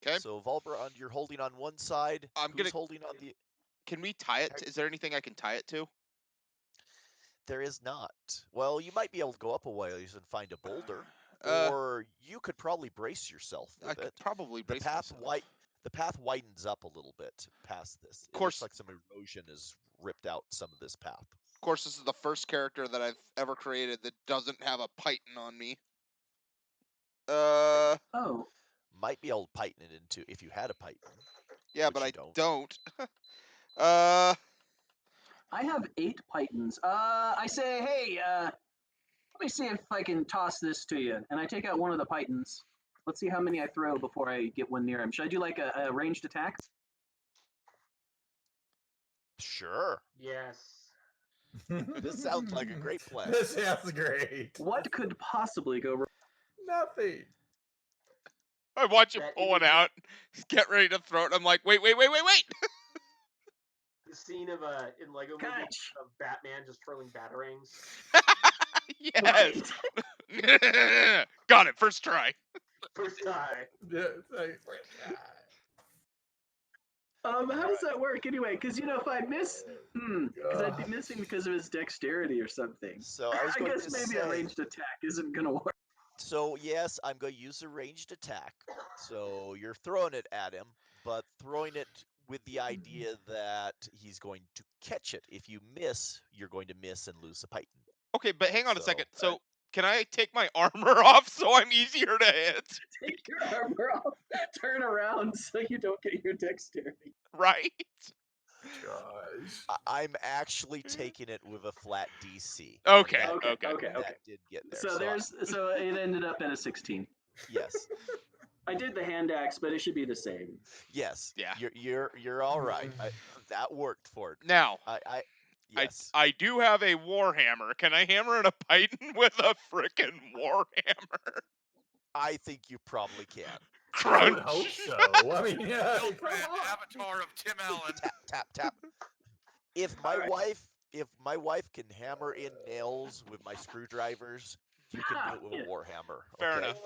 Okay. So Valbrand, you're holding on one side. Who's holding on the? Can we tie it? Is there anything I can tie it to? There is not. Well, you might be able to go up a ways and find a boulder, Uh, or you could probably brace yourself I with could it. probably The brace path myself. the path widens up a little bit past this. It course- looks like some erosion has ripped out some of this path. Of course, this is the first character that I've ever created that doesn't have a python on me. Oh, Might be able to python it into if you had a python. Yeah, which but you I don't. I have 8 pythons. I say, hey, let me see if I can toss this to you. And I take out one of the pythons. Let's see how many I throw before I get one near him. Should I do like a ranged attack? Sure. Yes. This sounds like a great plan. This sounds great. What could possibly go wrong? Nothing. I watch him That pull it idiot. out, get ready to throw it. I'm like, wait. The scene of in Lego movie Catch. of Batman just twirling batarangs. Yes. Got it. First try. First try. Yeah, it's like, How does that work anyway? Because if I miss, because I'd be God. missing because of his dexterity or something. So I was going guess to maybe say. a ranged attack isn't gonna work. So yes, I'm going to use a ranged attack. So you're throwing it at him, but throwing it with the idea that he's going to catch it. If you miss, you're going to miss and lose the python. Okay, but hang on a So- second. So, can I take my armor off so I'm easier to hit? Take your armor off, turn around so you don't get your dexterity. Right? Gosh. I'm actually taking it with a flat DC. Okay, That- okay. That did get there. So it ended up at a 16. Yes. I did the hand axe, but it should be the same. Yes. Yeah. You're all right. That worked for it. Now, Yes. I do have a warhammer. Can I hammer in a python with a frickin' warhammer? I think you probably can. I would Crunch. hope so. I mean, yeah. Bill Grant, avatar of Tim Allen. Tap. If my wife can hammer in nails with my screwdrivers, you can do it with a warhammer. Fair okay? enough.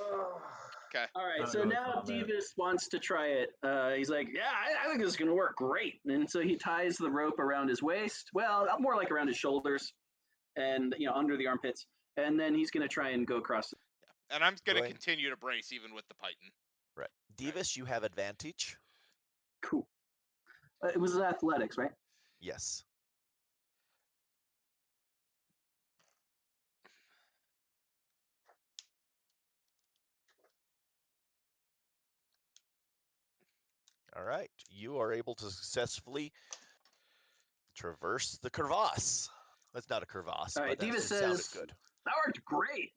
Okay. All right, Not so really now combat. Divas wants to try it. He's like, yeah, I think this is going to work great. And so he ties the rope around his waist. Well, more like around his shoulders and, under the armpits. And then he's going to try and go across. And I'm going to Going- continue to brace even with the python. Right. Divas, you have advantage. Cool. It was athletics, right? Yes. All right. You are able to successfully traverse the crevasse. That's not a crevasse, All right, but that Divas sounded says- good. That worked great.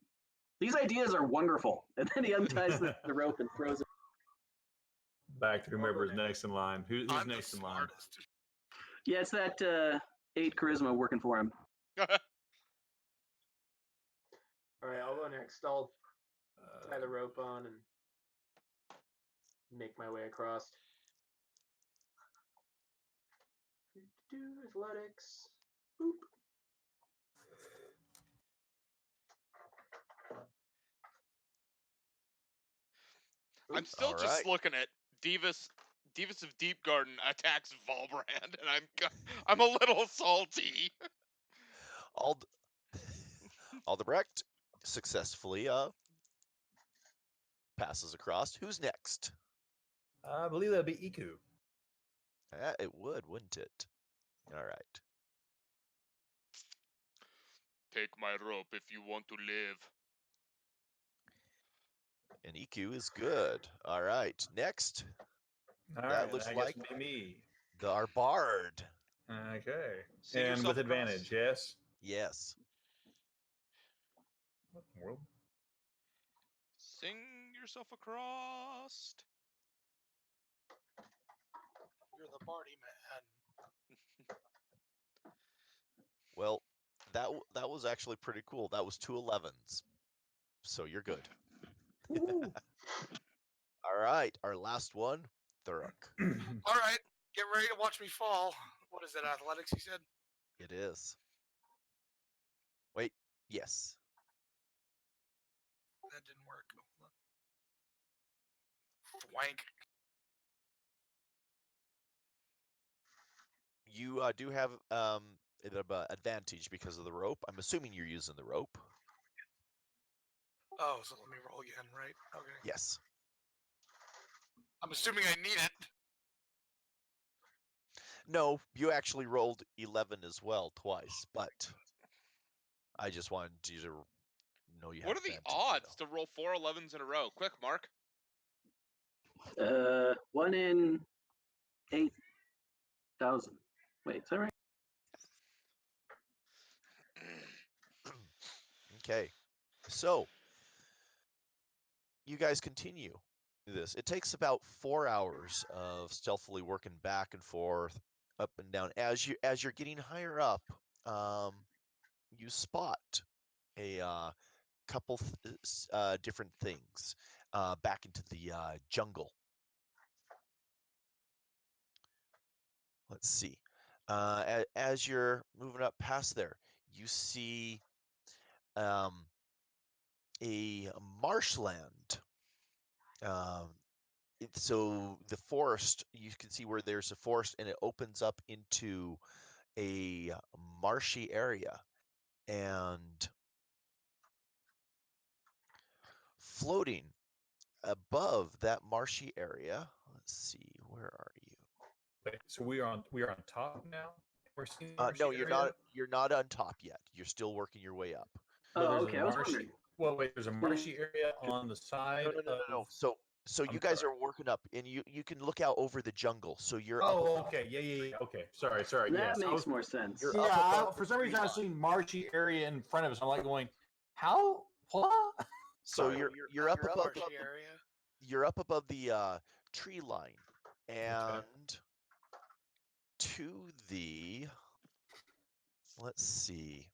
These ideas are wonderful. And then he unties the rope and throws it. Back to whomever's next in line. Who's I'm next the in line? smartest. Yeah, it's that 8 charisma working for him. All right, I'll go next. I'll tie the rope on and make my way across. Athletics. Boop. I'm still All just right. looking at Divas Divas of Deep Garden attacks Valbrand, and I'm a little salty. Aldebrecht successfully passes across. Who's next? I believe that'd be Iku. It would, wouldn't it? All right. Take my rope if you want to live. And EQ is good. All right. Next, All that right, looks I like guess it'd be me. our bard. Okay. Sing And yourself with across. advantage, yes? Yes. What in the world? Sing yourself across. You're the party man. Well, that was actually pretty cool. That was 2 11s. So you're good. All right. Our last one, Thurok. All right, get ready to watch me fall. What is it, athletics, you said? It is. Wait. Yes. That didn't work. Hold on. Wank. You do have advantage because of the rope. I'm assuming you're using the rope. Oh, so let me roll again, right? Okay. Yes. I'm assuming I need it. No, you actually rolled 11 as well twice, but I just wanted you to know you What have are the advantage, odds to roll 4 11s in a row? Quick, Mark. 1 in 8,000. Wait, is that right? Okay. So, you guys continue this. It takes about 4 hours of stealthily working back and forth, up and down. As you're getting higher up, you spot a couple different things back into the jungle. Let's see. As you're moving up past there, you see a marshland. So the forest, you can see where there's a forest and it opens up into a marshy area. And floating above that marshy area, let's see, where are you? Wait, so we are on top now? We're seeing No, marshy area? you're not on top yet. You're still working your way up. But Oh, there's okay. a I was marshy. wondering. Well, wait, there's a marshy area on the side No. of. So you I'm guys sorry. are working up, and you can look out over the jungle. So you're up. Oh, okay. Yeah. Okay. Sorry. That Yes. makes more sense. You're Yeah, up above for the some reason tree I was line. seeing marshy area in front of us. I'm like going, how? What? So Sorry. you're up above Marshy area. you're up above the tree line, and to the, let's see,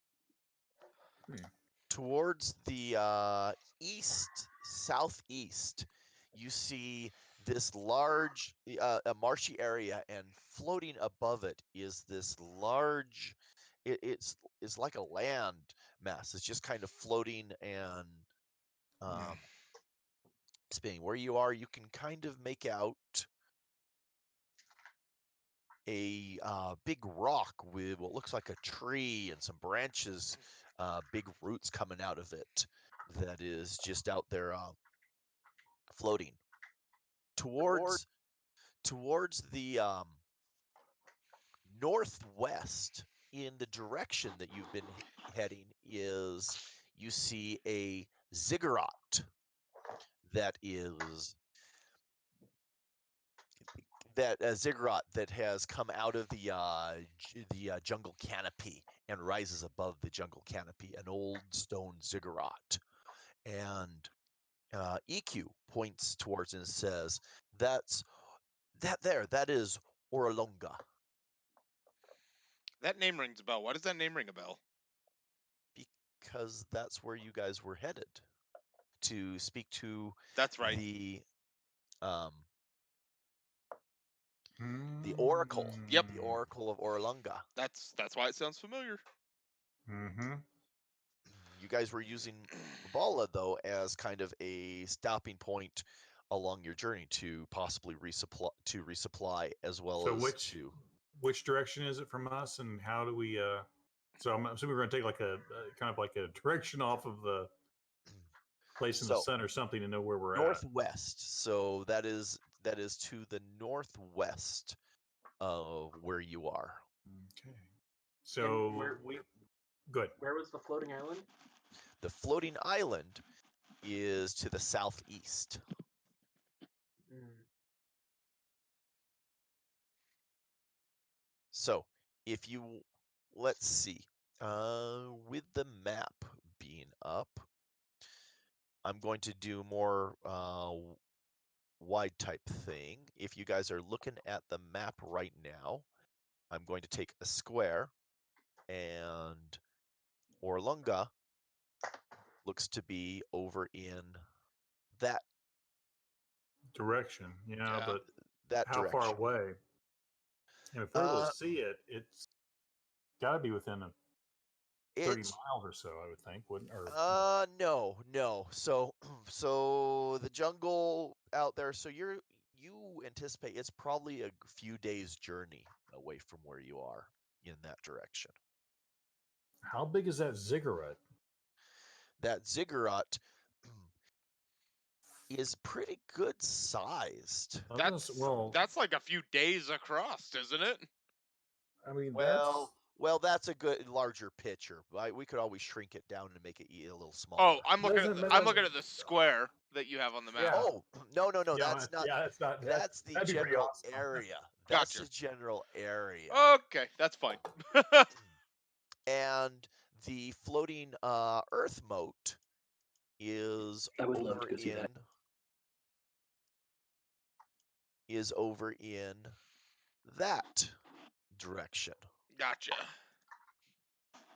towards the southeast, you see this large a marshy area, and floating above it is this large. It's like a land mass. It's just kind of floating and spinning. Where you are, you can kind of make out a big rock with what looks like a tree and some branches, big roots coming out of it, that is just out there floating. Towards the northwest, in the direction that you've been heading, is you see a ziggurat that is a ziggurat that has come out of the jungle canopy and rises above the jungle canopy, an old stone ziggurat. And EQ points towards it and says, that is Oralonga. That name rings a bell. Why does that name ring a bell? Because that's where you guys were headed to speak to That's right. the oracle. Yep. The oracle of Oralunga. That's why it sounds familiar. Mm-hmm. You guys were using Bala, though, as kind of a stopping point along your journey to possibly resupply as well So as to. which direction is it from us, and how do we? So I'm assuming we're going to take like a kind of like a direction off of the place in the So sun or something to know where we're at. northwest. So that is to the northwest of where you are. Okay. So good. Where was the floating island? The floating island is to the southeast. Mm. So if you, let's see, with the map being up, I'm going to do more wide type thing. If you guys are looking at the map right now, I'm going to take a square, and Orlunga looks to be over in that Direction. Yeah, Yeah. but that how direction. far away? And if we're able to see it, it's got to be within 30 It's miles or so, I would think. Wouldn't or no. So the jungle out there. So you anticipate it's probably a few days journey away from where you are in that direction. how big is that ziggurat? That ziggurat is pretty good sized. That's like a few days across, isn't it? I mean, Well, that's a good larger picture. We could always shrink it down and make it a little smaller. Oh, I'm looking at the square that you have on the map. Yeah. Oh, no, Yeah, that's not. Yeah, that's not. That's the that'd be pretty general awesome. area. That's Gotcha. the general area. Okay, that's fine. And the floating earth moat is I would love over to go see that. is over in that direction. Gotcha.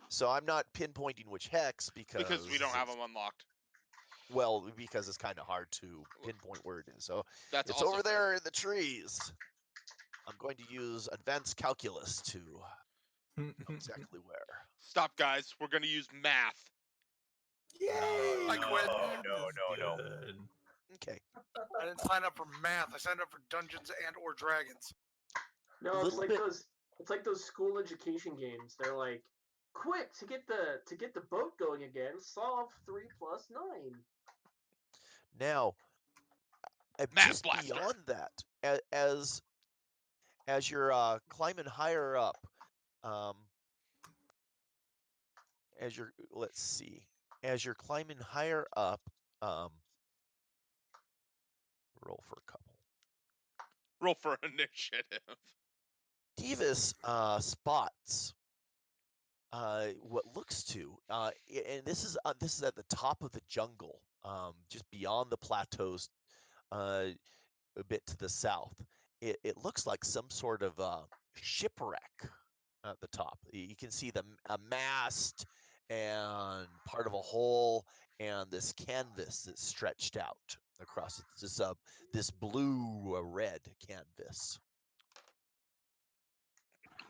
So I'm not pinpointing which hex Because we don't have them unlocked. Well, because it's kind of hard to pinpoint where it is. So That's it's also over fair. there in the trees. I'm going to use advanced calculus to know exactly where. Stop, guys. We're gonna use math. Yay! I quit. No. Okay. I didn't sign up for math. I signed up for Dungeons and/or Dragons. No, it's Little like bit- those. It's like those school education games. They're like, quick to get the boat going again. Solve 3 + 9. Now, Math just blaster. beyond that, as you're climbing higher up, as you're climbing higher up, roll for a couple. Roll for initiative. Davis spots what looks to, and this is at the top of the jungle, just beyond the plateaus, a bit to the south. It looks like some sort of shipwreck at the top. You can see a mast and part of a hull and this canvas that's stretched out across it. This blue red canvas.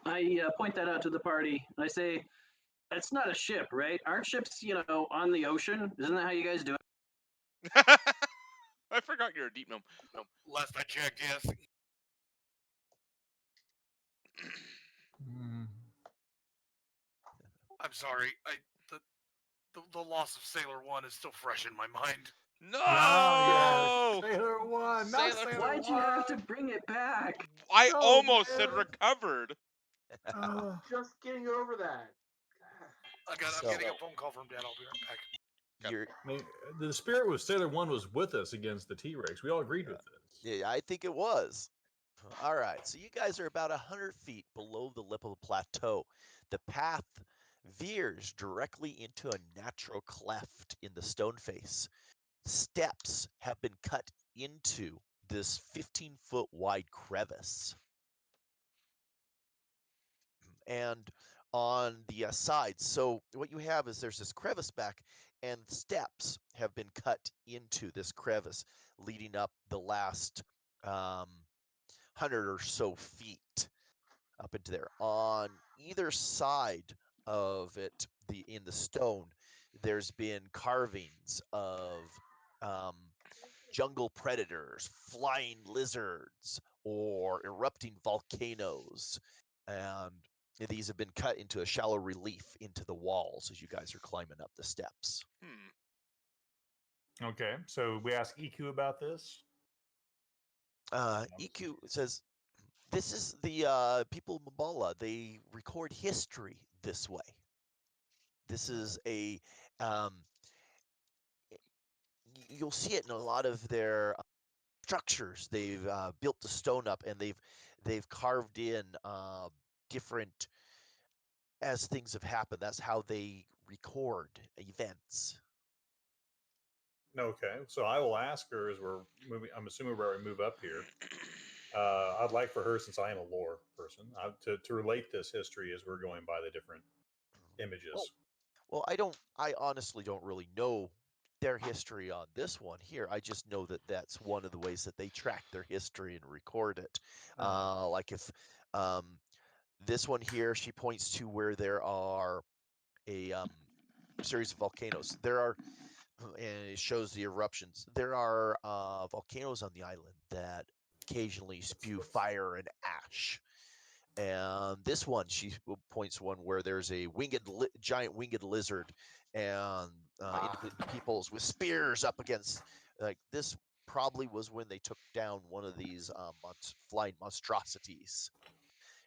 I point that out to the party. I say, "That's not a ship, right? Aren't ships, on the ocean? Isn't that how you guys do it?" I forgot you're a deep gnome. No. Last I checked, yes. I'm sorry. The loss of Sailor One is still fresh in my mind. No! Oh, yes. Sailor One. Not Sailor- Sailor Why'd you One. have to bring it back? I So almost said good. recovered. Oh. Just getting over that. I'm So- getting a phone call from Dad. I'll be right back. You're, I mean, the spirit was Sailor One was with us against the T-Rex. We all agreed with this. yeah, I think it was. All right, so you guys are about 100 feet below the lip of the plateau. The path veers directly into a natural cleft in the stone face. Steps have been cut into this 15-foot wide crevice. And on the sides, so what you have is there's this crevice back, and steps have been cut into this crevice, leading up the last 100 or so feet up into there. On either side of it, in the stone, there's been carvings of jungle predators, flying lizards, or erupting volcanoes. And these have been cut into a shallow relief into the walls as you guys are climbing up the steps. Okay, so we ask EQ about this. EQ says, this is the people of Mabala. They record history this way. This is a you'll see it in a lot of their structures. They've built the stone up, and they've carved in different as things have happened. That's how they record events. Okay, so I will ask her as we're moving. I'm assuming we're going to move up here. I'd like for her, since I am a lore person, to relate this history as we're going by the different images. Well, I honestly don't really know their history on this one here. I just know that that's one of the ways that they track their history and record it. Like if this one here, she points to where there are a series of volcanoes. There are, and it shows the eruptions. There are volcanoes on the island that occasionally spew fire and ash. And this one, she points one where there's a giant winged lizard, and peoples with spears up against. Like this probably was when they took down one of these flying monstrosities.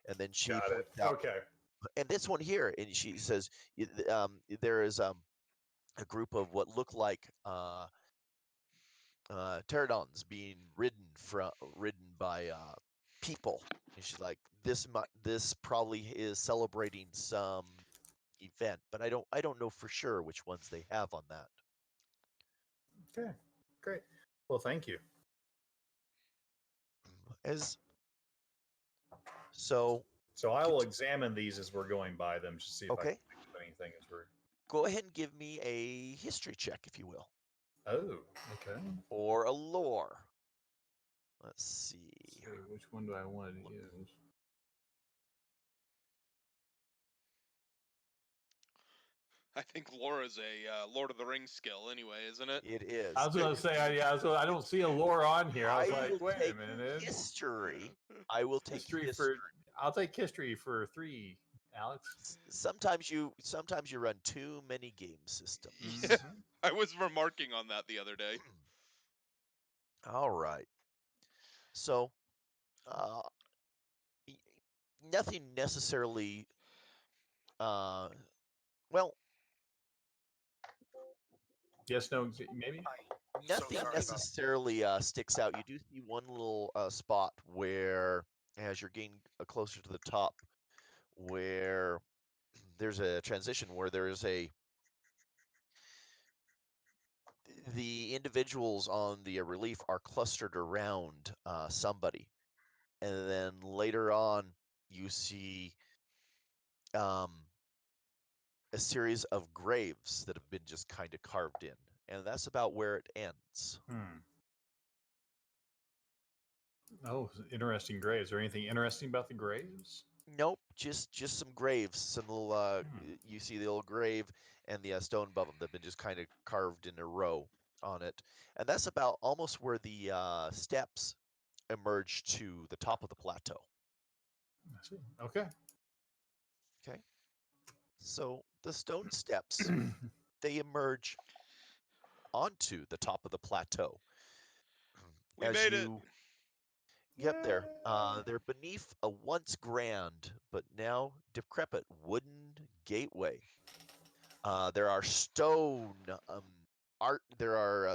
And then she Got points it. out, Okay. and this one here, and she says there is a group of what look like pterodons being ridden by people, and she's like, this probably is celebrating some event, but I don't know for sure which ones they have on that. Okay, great. Well, thank you. So I will examine these as we're going by them to see if I can think of anything as we're. Go ahead and give me a history check, if you will. Oh, okay. Or a lore. Let's see. Which one do I want to use? I think Laura's a Lord of the Rings skill anyway, isn't it? It is. I was going to say, I don't see a lore on here. I was like, wait a minute. History. I will take history. I'll take history for 3, Alex. Sometimes you run too many game systems. Yeah, I was remarking on that the other day. All right. So, nothing necessarily. Well. Yes, no, maybe. Nothing necessarily sticks out. You do see one little spot where, as you're getting closer to the top, where there's a transition where there is the individuals on the relief are clustered around somebody, and then later on you see a series of graves that have been just kind of carved in, and that's about where it ends. Oh, interesting graves. Is there anything interesting about the graves? Nope, just some graves. Some little you see the old grave and the stone above them that have been just kind of carved in a row on it, and that's about almost where the steps emerge to the top of the plateau. I see. Okay. Okay. So the stone steps they emerge onto the top of the plateau. We made it. Yep, they're beneath a once grand but now decrepit wooden gateway. There are stone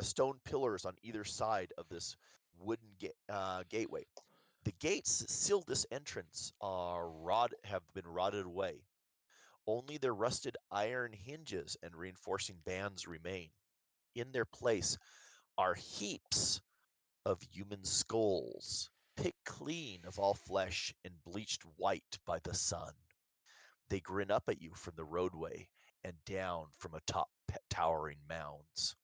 stone pillars on either side of this wooden gateway. The gates that seal this entrance have been rotted away. Only their rusted iron hinges and reinforcing bands remain. In their place are heaps of human skulls, picked clean of all flesh and bleached white by the sun. They grin up at you from the roadway and down from atop towering mounds.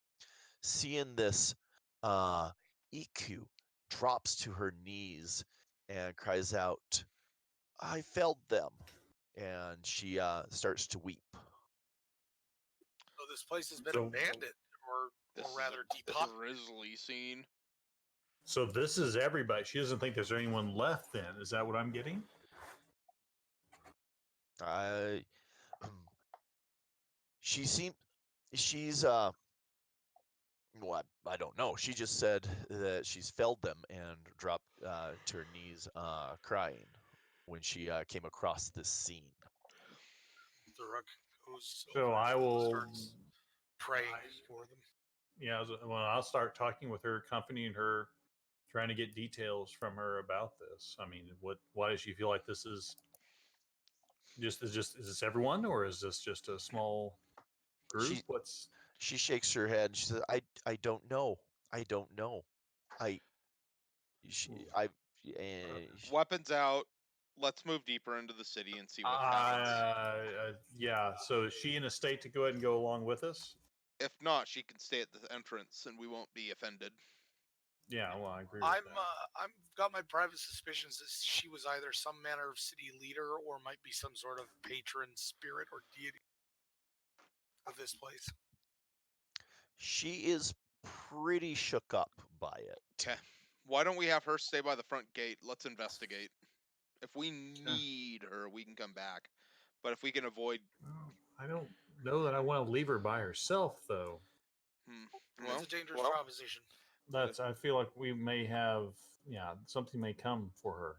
Seeing this, EQ drops to her knees and cries out, "I felled them," and she starts to weep. So this place has been abandoned, or rather a depopulated. grisly scene. So this is everybody. She doesn't think there's anyone left. Then is that what I'm getting? She's well, I don't know. She just said that she's felled them and dropped to her knees, crying when she came across this scene. Thuruk goes So over I and will. starts praying for them. Yeah, well, I'll start talking with her, accompanying her, trying to get details from her about this. I mean, why does she feel like this is just is this everyone, or is this just a small group? She shakes her head and she says, I don't know. I don't know. Weapons out. Let's move deeper into the city and see what happens. Yeah. So is she in a state to go ahead and go along with us? If not, she can stay at the entrance and we won't be offended. Yeah, well, I agree with that. I've got my private suspicions that she was either some manner of city leader or might be some sort of patron spirit or deity of this place. She is pretty shook up by it. Okay. Why don't we have her stay by the front gate? Let's investigate. If we need her, we can come back. But if we can avoid... I don't know that I want to leave her by herself, though. Well, it's a dangerous proposition. I feel like we may have, something may come for her.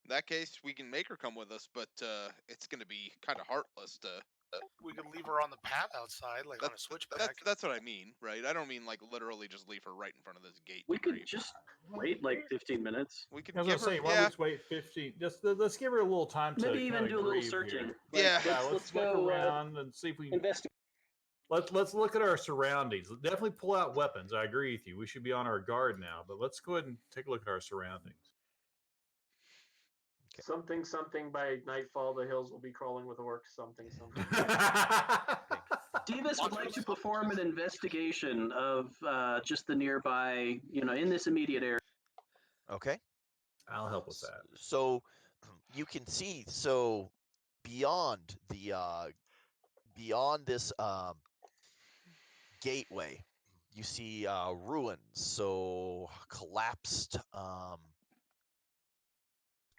In that case, we can make her come with us, but it's going to be kind of heartless to... We could leave her on the path outside, like on a switchback. That's what I mean, right? I don't mean like literally just leave her right in front of this gate. We could just wait like 15 minutes. We could I was give gonna say, her, why don't we just wait 15? Let's give her a little time to Maybe even do a little grieve searching. here. Like, let's look go around and see if we investigate. Let's look at our surroundings. Definitely pull out weapons. I agree with you. We should be on our guard now, but let's go ahead and take a look at our surroundings. Okay. Something by nightfall, the hills will be crawling with orcs. Something. Davis would like to perform an investigation of just the nearby, in this immediate area. Okay. I'll help with that. So you can see, beyond this gateway, you see ruins. So collapsed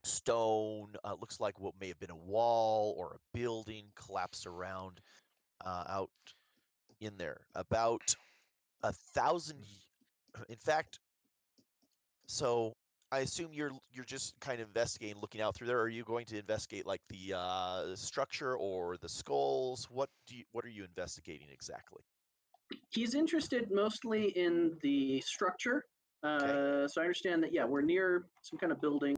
stone. Looks like what may have been a wall or a building collapsed around out in there. About 1,000. In fact, so I assume you're just kind of investigating, looking out through there. Are you going to investigate like the structure or the skulls? What are you investigating exactly? He's interested mostly in the structure. So I understand that, we're near some kind of building.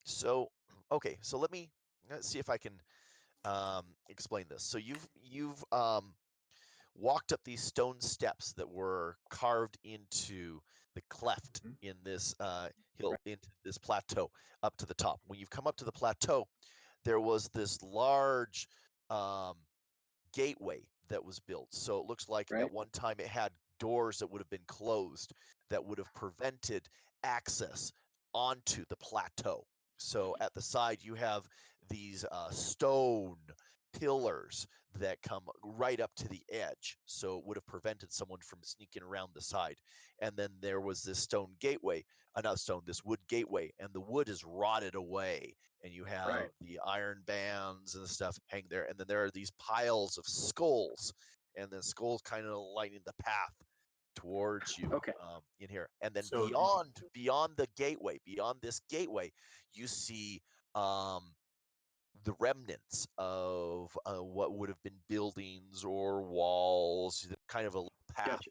So, okay, so let's see if I can explain this. So you've walked up these stone steps that were carved into the cleft in this hill, into this plateau, up to the top. When you've come up to the plateau, there was this large gateway that was built. So it looks like at one time it had doors that would have been closed that would have prevented access onto the plateau. So at the side, you have these stone pillars that come right up to the edge. So it would have prevented someone from sneaking around the side. And then there was this stone gateway, not stone, this wood gateway, and the wood is rotted away. And you have the iron bands and stuff hang there. And then there are these piles of skulls, and the skulls kind of lighting the path towards you in here. And then beyond the gateway, beyond this gateway, you see the remnants of what would have been buildings or walls, kind of a path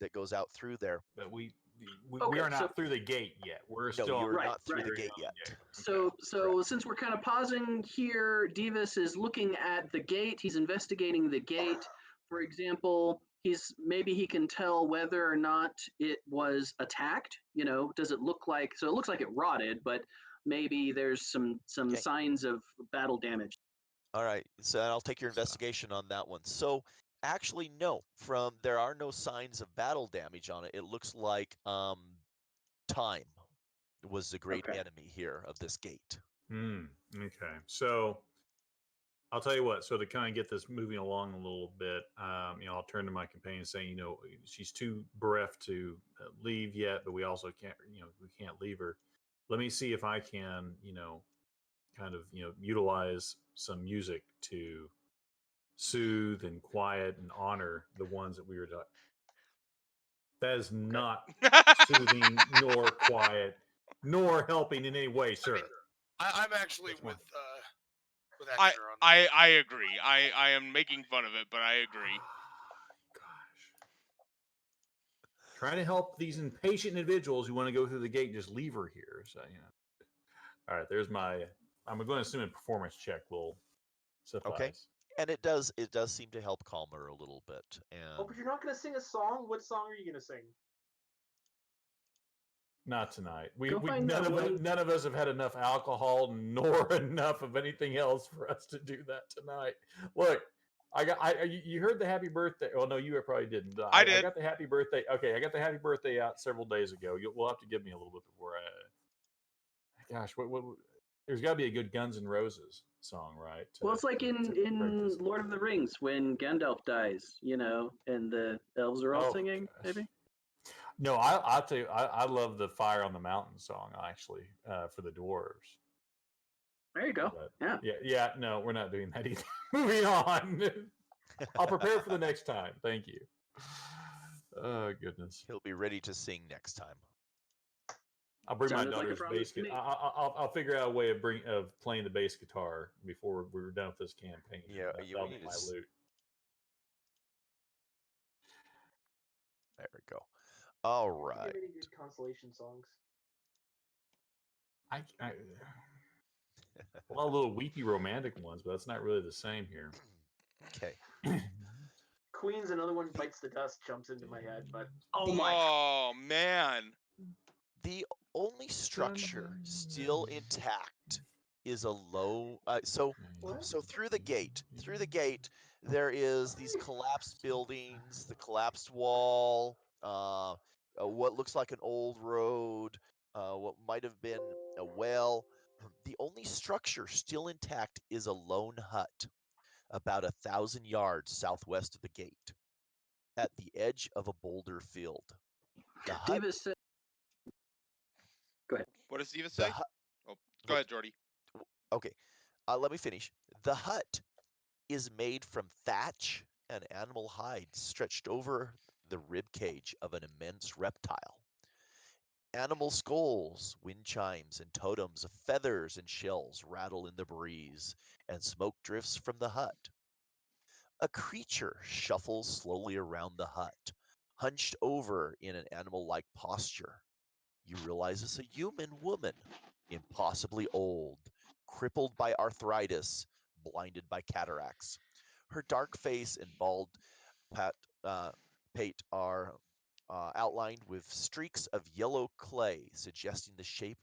that goes out through there. But we are not through the gate yet. We're still you're not through the gate yet. So since we're kind of pausing here, Davis is looking at the gate. He's investigating the gate. For example, maybe he can tell whether or not it was attacked. Does it look like? So it looks like it rotted, but maybe there's some signs of battle damage. All right, so I'll take your investigation on that one. So actually, no. There are no signs of battle damage on it. It looks like time was the great enemy here of this gate. Okay, so I'll tell you what. So to kind of get this moving along a little bit, I'll turn to my companion saying, she's too bereft to leave yet, but we also can't, we can't leave her. Let me see if I can, kind of, utilize some music to soothe and quiet and honor the ones that we were talking. That is not soothing nor quiet nor helping in any way, sir. I'm actually That's with I Hector on that. I agree. I am making fun of it, but I agree. Gosh. Trying to help these impatient individuals who want to go through the gate and just leave her here. So, All right, there's my. I'm going to assume a performance check will suffice. Okay. And it does seem to help calm her a little bit. And Oh, but you're not gonna sing a song? What song are you gonna sing? Not tonight. None of us have had enough alcohol nor enough of anything else for us to do that tonight. Look, you heard the happy birthday. Well, no, you probably didn't. I did. I got the happy birthday. Okay, I got the happy birthday out several days ago. We'll have to give me a little bit before I. Gosh, what there's got to be a good Guns N' Roses song, right? Well, it's like in Lord of the Rings when Gandalf dies, and the elves are all singing, gosh. maybe? No, I'll tell you, I love the Fire on the Mountain song, actually, for the dwarves. There you go. But, yeah. No, we're not doing that either. Moving on. I'll prepare for the next time. Thank you. Oh, goodness. he'll be ready to sing next time. I'll bring Sounded my like a daughter's promise bass to me. guitar. I'll figure out a way of playing the bass guitar before we're done with this campaign. Yeah, that'll be my loot. There we go. All Do you right. have any good consolation songs? A lot of little weepy romantic ones, but that's not really the same here. Okay. Queen's Another One Bites the Dust jumps into my head, but Oh man. The only structure still intact is a low. So through the gate, there is these collapsed buildings, the collapsed wall, what looks like an old road, what might have been a well. The only structure still intact is a lone hut, about 1,000 yards southwest of the gate, at the edge of a boulder field. The hut. Davis said, go ahead. What does Steve The say? hut. Oh, go ahead, Jordy. Okay, let me finish. The hut is made from thatch and animal hides stretched over the rib cage of an immense reptile. Animal skulls, wind chimes, and totems of feathers and shells rattle in the breeze, and smoke drifts from the hut. A creature shuffles slowly around the hut, hunched over in an animal-like posture. You realize it's a human woman, impossibly old, crippled by arthritis, blinded by cataracts. Her dark face and bald pate are outlined with streaks of yellow clay, suggesting the shape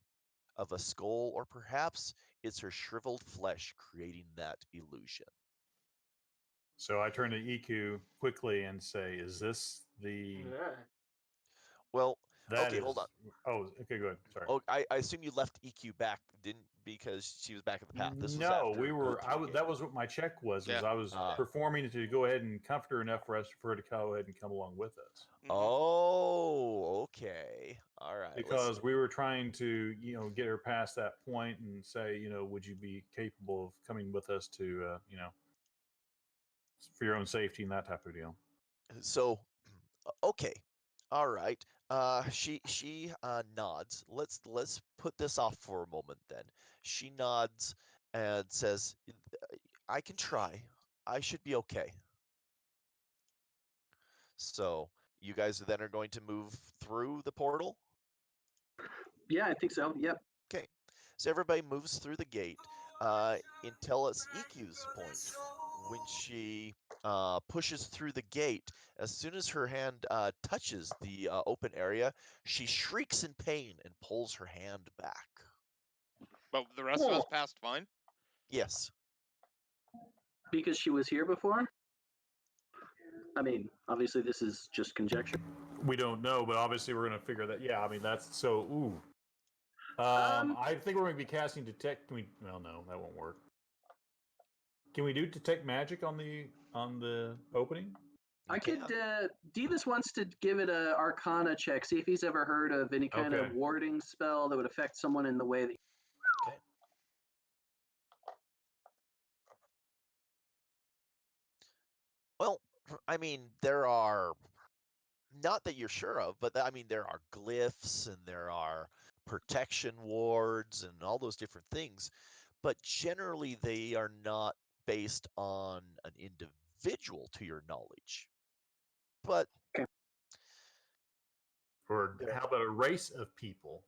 of a skull, or perhaps it's her shriveled flesh creating that illusion. So I turn to EQ quickly and say, "Is this the?" Well, That okay, hold on. Oh, okay, go ahead. Sorry. Oh, I assume you left EQ back, didn't, because she was back at the path. This was No, after we were. going through the That was what my check was. Yeah. I was performing to go ahead and comfort her enough for her to go ahead and come along with us. Oh, okay. All right. Because we were trying to, get her past that point and say, would you be capable of coming with us to, for your own safety and that type of deal. So, okay. All right. She nods. Let's put this off for a moment then. She nods and says, "I can try. I should be okay." So, you guys then are going to move through the portal? Yeah, I think so. Yep. Okay. So everybody moves through the gate until it's EQ's point. When she pushes through the gate, as soon as her hand touches the open area, she shrieks in pain and pulls her hand back. But the rest of us passed fine? Yes. Because she was here before? I mean, obviously this is just conjecture. We don't know, but obviously we're going to figure that. Yeah, I mean, that's so, ooh. I think we're going to be casting detect. Well, no, that won't work. Can we do detect magic on the opening? I could. can. Divas wants to give it a Arcana check. See if he's ever heard of any kind of Okay. warding spell that would affect someone in the way that. Okay. Well, I mean, there are not that you're sure of, but I mean, there are glyphs and there are protection wards and all those different things. But generally, they are not based on an individual to your knowledge. But Or there how about a race of people?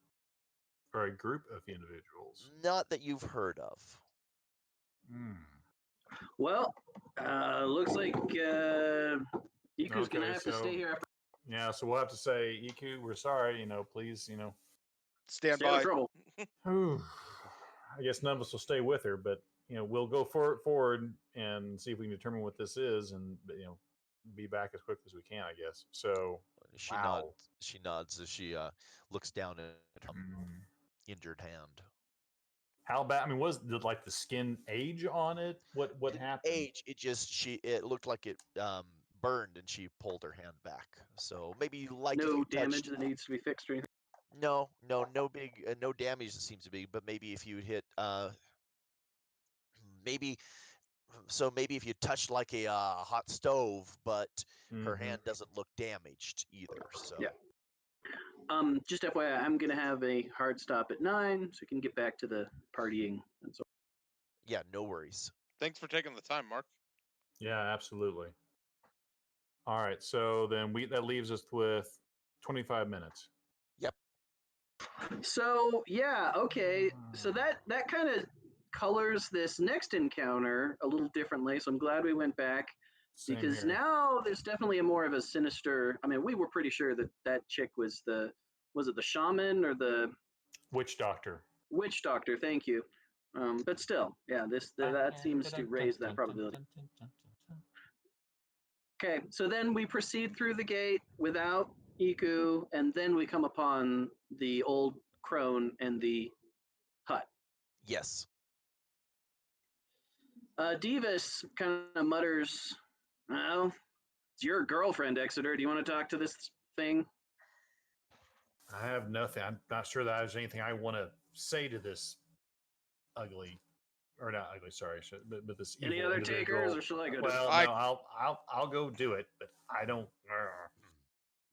Or a group of individuals? not that you've heard of. Hmm. Well, looks like Iku's gonna Okay, have to stay so- here after. Yeah, so we'll have to say, Iku, we're sorry. Please, Stand Stay out of by. trouble. I guess none of us will stay with her, but we'll go forward and see if we can determine what this is, and be back as quick as we can, I guess. So She Wow. nods. She nods as she looks down at her mm, injured hand. how bad? I mean, did like the skin age on it? What Didn't happened? age. It looked like it burned, and she pulled her hand back. So maybe like if No you damage touched. that needs to be fixed or anything. No big, no damage. It seems to be, but maybe if you hit, maybe. So maybe if you touched like a hot stove, but her Mhm. hand doesn't look damaged either. So Yeah. Just FYI, I'm gonna have a hard stop at 9, so we can get back to the partying and so. yeah, no worries. Thanks for taking the time, Mark. Yeah, absolutely. All right, so then that leaves us with 25 minutes. Yep. So yeah, okay. So that kind of colors this next encounter a little differently. So I'm glad we went back Same because here. now there's definitely a more of a sinister. I mean, we were pretty sure that chick was it the shaman or the Witch doctor. witch doctor? Thank you. But still, yeah, that seems to raise that probability. Okay, so then we proceed through the gate without Iku, and then we come upon the old crone and the hut. Yes. Divis kind of mutters, "Well, it's your girlfriend, Exeter. Do you want to talk to this thing?" I have nothing. I'm not sure that there's anything I want to say to this ugly, or not ugly. Sorry, but this Any evil other individual. takers, or shall I go? Well, I- no, I'll go do it, but I don't.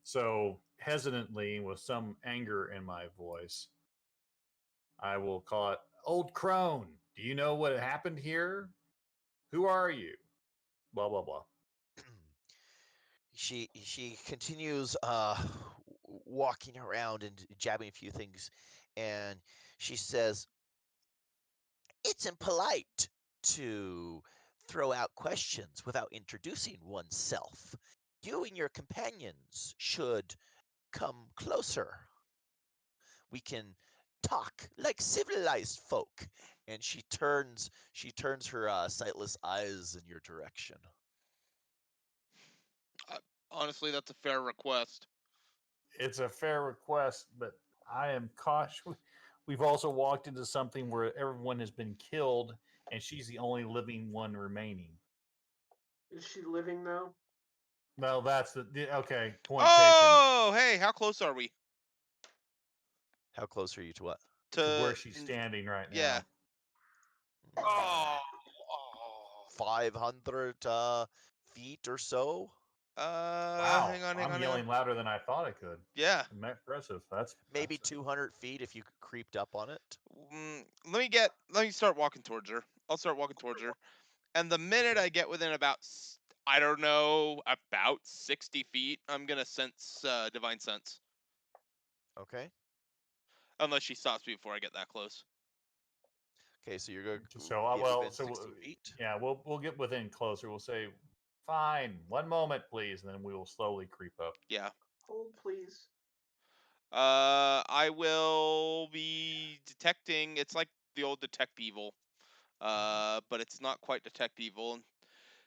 So hesitantly, with some anger in my voice, I will call it, "Old crone, do you know what happened here? Who are you?" Blah blah blah. She continues walking around and jabbing a few things, and she says, "It's impolite to throw out questions without introducing oneself. You and your companions should come closer. We can talk like civilized folk." And she turns her sightless eyes in your direction. Honestly, that's a fair request. It's a fair request, but I am cautious. We've also walked into something where everyone has been killed, and she's the only living one remaining. Is she living though? Well, that's okay. Point Oh, hey, how close are we How close are you to what? taken. To where she's standing right yeah. now. Oh, 500 feet or so. Wow, Hang on. I'm yelling louder than I thought I could. Yeah. Impressive. That's Maybe 200 feet if you creeped up on it. Let me start walking towards her. I'll start walking towards her. And the minute I get within about 60 feet, I'm going to sense divine sense. Okay. Unless she stops me before I get that close. Okay, so you're going to So get well, within so 60 feet. yeah, we'll get within closer. We'll say, "Fine, 1 moment, please," and then we will slowly creep up. Yeah. Hold, please. I will be detecting. It's like the old detect evil, but it's not quite detect evil.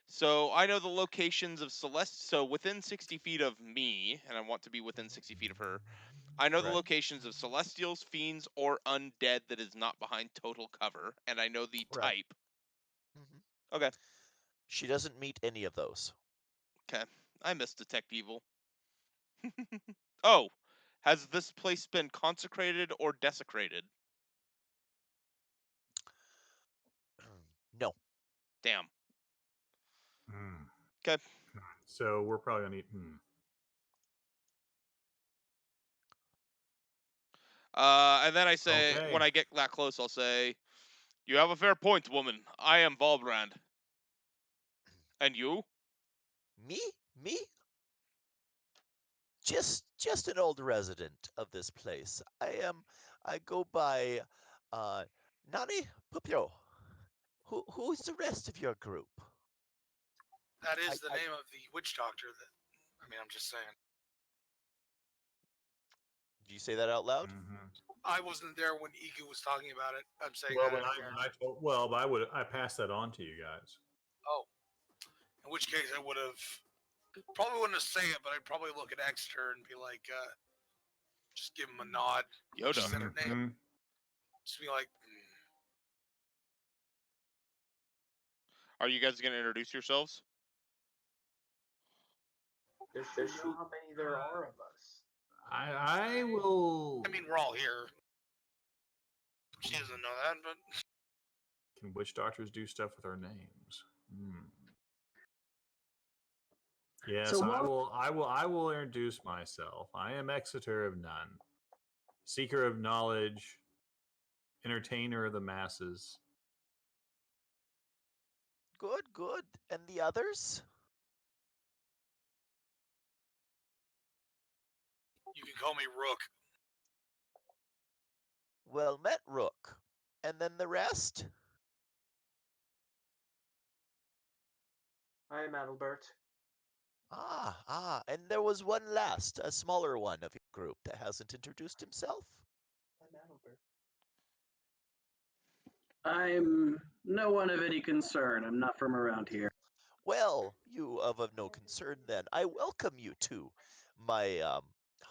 So I know the locations of Celeste. So within 60 feet of me, and I want to be within 60 feet of her. I know the Right. locations of Celestials, Fiends, or Undead that is not behind total cover, and I know the Right. type Mhm. Okay. She doesn't meet any of those. Okay. I missed Detect Evil. Oh, has this place been consecrated or desecrated? No. Damn. Hmm. Okay. So we're probably gonna need. And then I say, Okay. when I get that close, I'll say, "You have a fair point, woman. I am Valbrand. And you?" Me? Me? Just an old resident of this place. I go by Nani Pupio. Who's the rest of your group? That I, is the I name of the witch doctor. I'm just saying. Did you say that out loud? Mm-hmm. I wasn't there when Igu was talking about it. I'm saying Well, that but in fairness. I passed that on to you guys. Oh, in which case I would have probably wouldn't have say it, but I'd probably look at Exeter and be like, just give him a nod. She Yoda. said her name. Mm-hmm. Just be like, Are you guys going to introduce yourselves? There should know how many there are of us. I will. I mean, we're all here. She doesn't know that, but Can witch doctors do stuff with our names? Hmm. Yes, So I what- will. I will introduce myself. I am Exeter of None, seeker of knowledge, entertainer of the masses. Good, good. And the others? you can call me Rook. Well met, Rook. And then the rest? I am Adalbert. And there was one last, a smaller one of your group that hasn't introduced himself. I'm Adalbert. I'm no one of any concern. I'm not from around here. Well, you of no concern then. I welcome you to my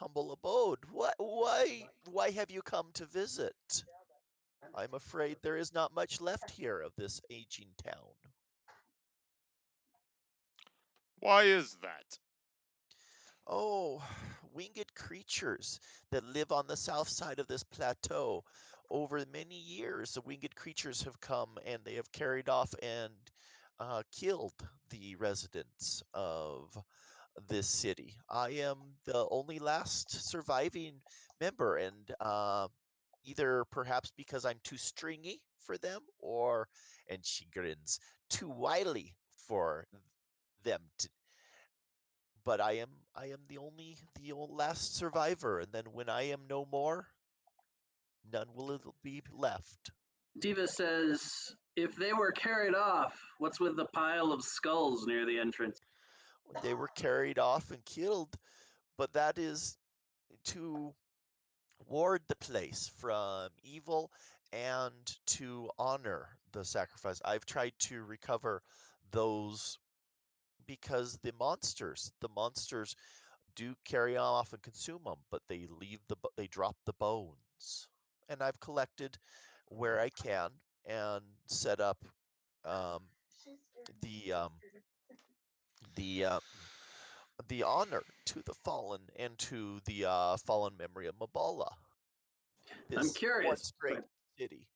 humble abode. Why have you come to visit? I'm afraid there is not much left here of this aging town. Why is that? Oh, winged creatures that live on the south side of this plateau. Over many years, the winged creatures have come and they have carried off and killed the residents of this city. I am the only last surviving member, and either perhaps because I'm too stringy for them, or, and she grins, too wily for them to. But I am the only last survivor, and then when I am no more, none will be left. Diva says, if they were carried off, what's with the pile of skulls near the entrance? They were carried off and killed, but that is to ward the place from evil and to honor the sacrifice. I've tried to recover those because the monsters do carry off and consume them, but they drop the bones. And I've collected where I can and set up um, the um, the the honor to the fallen and to the fallen memory of Mabala, I'm this curious, once great city.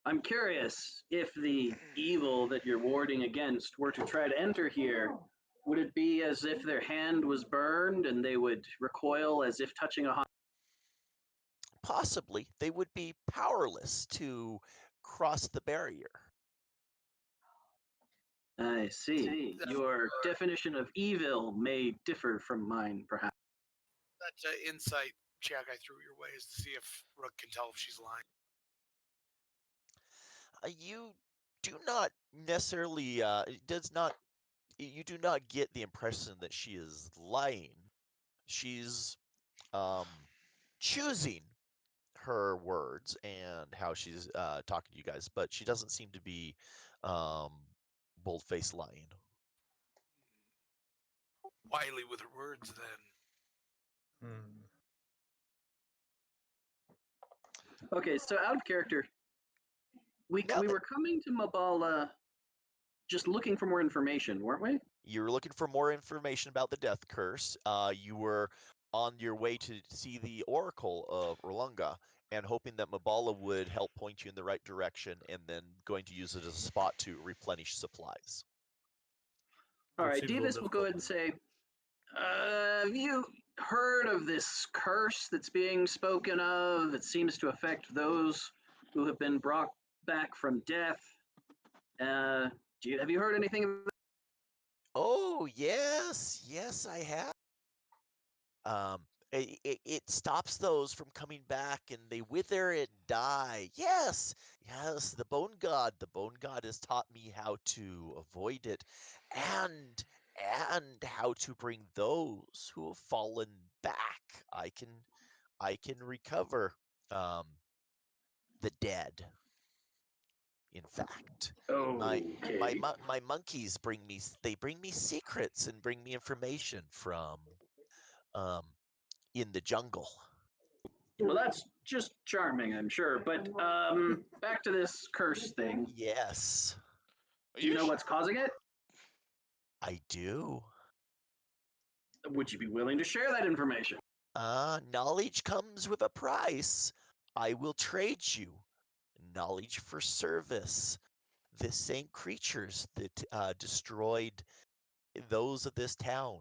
I'm curious if the evil that you're warding against were to try to enter here, would it be as if their hand was burned and they would recoil as if touching a hot? Possibly they would be powerless to cross the barrier. I see. Your definition of evil may differ from mine, perhaps. That's an insight check I threw your way is to see if Rook can tell if she's lying. You do not necessarily it does not you do not get the impression that she is lying. She's um choosing her words and how she's talking to you guys, but she doesn't seem to be um bold-faced lying. Wily with her words, then. Hmm. Okay, so out of character, we Now we that were coming to Mabala just looking for more information, weren't we? You were looking for more information about the death curse. You were on your way to see the Oracle of Orlunga and hoping that Mabala would help point you in the right direction and then going to use it as a spot to replenish supplies. All Which right, seems a little Divas will go ahead and say, have you heard of this curse that's being spoken of? It seems to affect those who have been brought back from death. Have you heard anything of that? Oh, yes, I have. It stops those from coming back and they wither and die. Yes, the bone god has taught me how to avoid it and how to bring those who have fallen back. I can recover the dead. In fact, Okay. my monkeys bring me secrets and bring me information from um in the jungle. Well, that's just charming, I'm sure. But back to this curse thing. Yes, Are Do you know sh- what's causing it? I do. Would you be willing to share that information? Knowledge comes with a price. I will trade you knowledge for service. The same creatures that destroyed those of this town,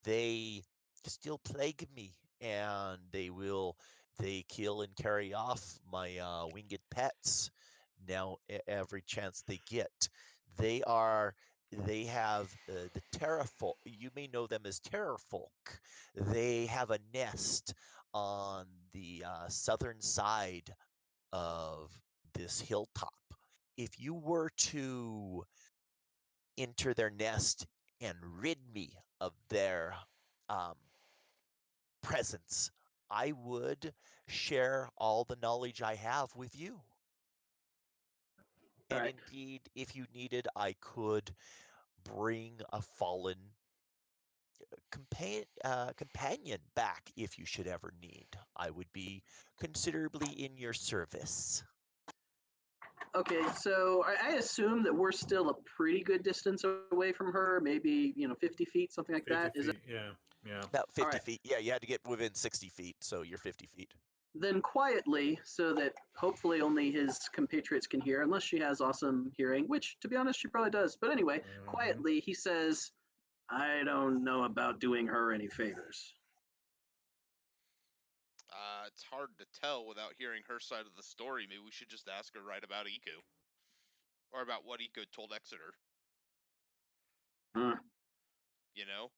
they still plague me, and they kill and carry off my winged pets now every chance they get. They are they have the terrafolk. You may know them as terrafolk. They have a nest on the southern side of this hilltop. If you were to enter their nest and rid me of their um, presence, I would share all the knowledge I have with you. All And right. indeed, if you needed, I could bring a fallen companion back if you should ever need. I would be considerably in your service. Okay, so I assume that we're still a pretty good distance away from her, maybe 50 feet, something like 50 that. Is it? feet. Yeah. About All 50 right. feet. Yeah, you had to get within 60 feet, so you're 50 feet. Then quietly, so that hopefully only his compatriots can hear, unless she has awesome hearing, which to be honest, she probably does. But anyway, quietly, he says, I don't know about doing her any favors. It's hard to tell without hearing her side of the story. Maybe we should just ask her right about Iku. Or about what Iku told Exeter. Huh. You know?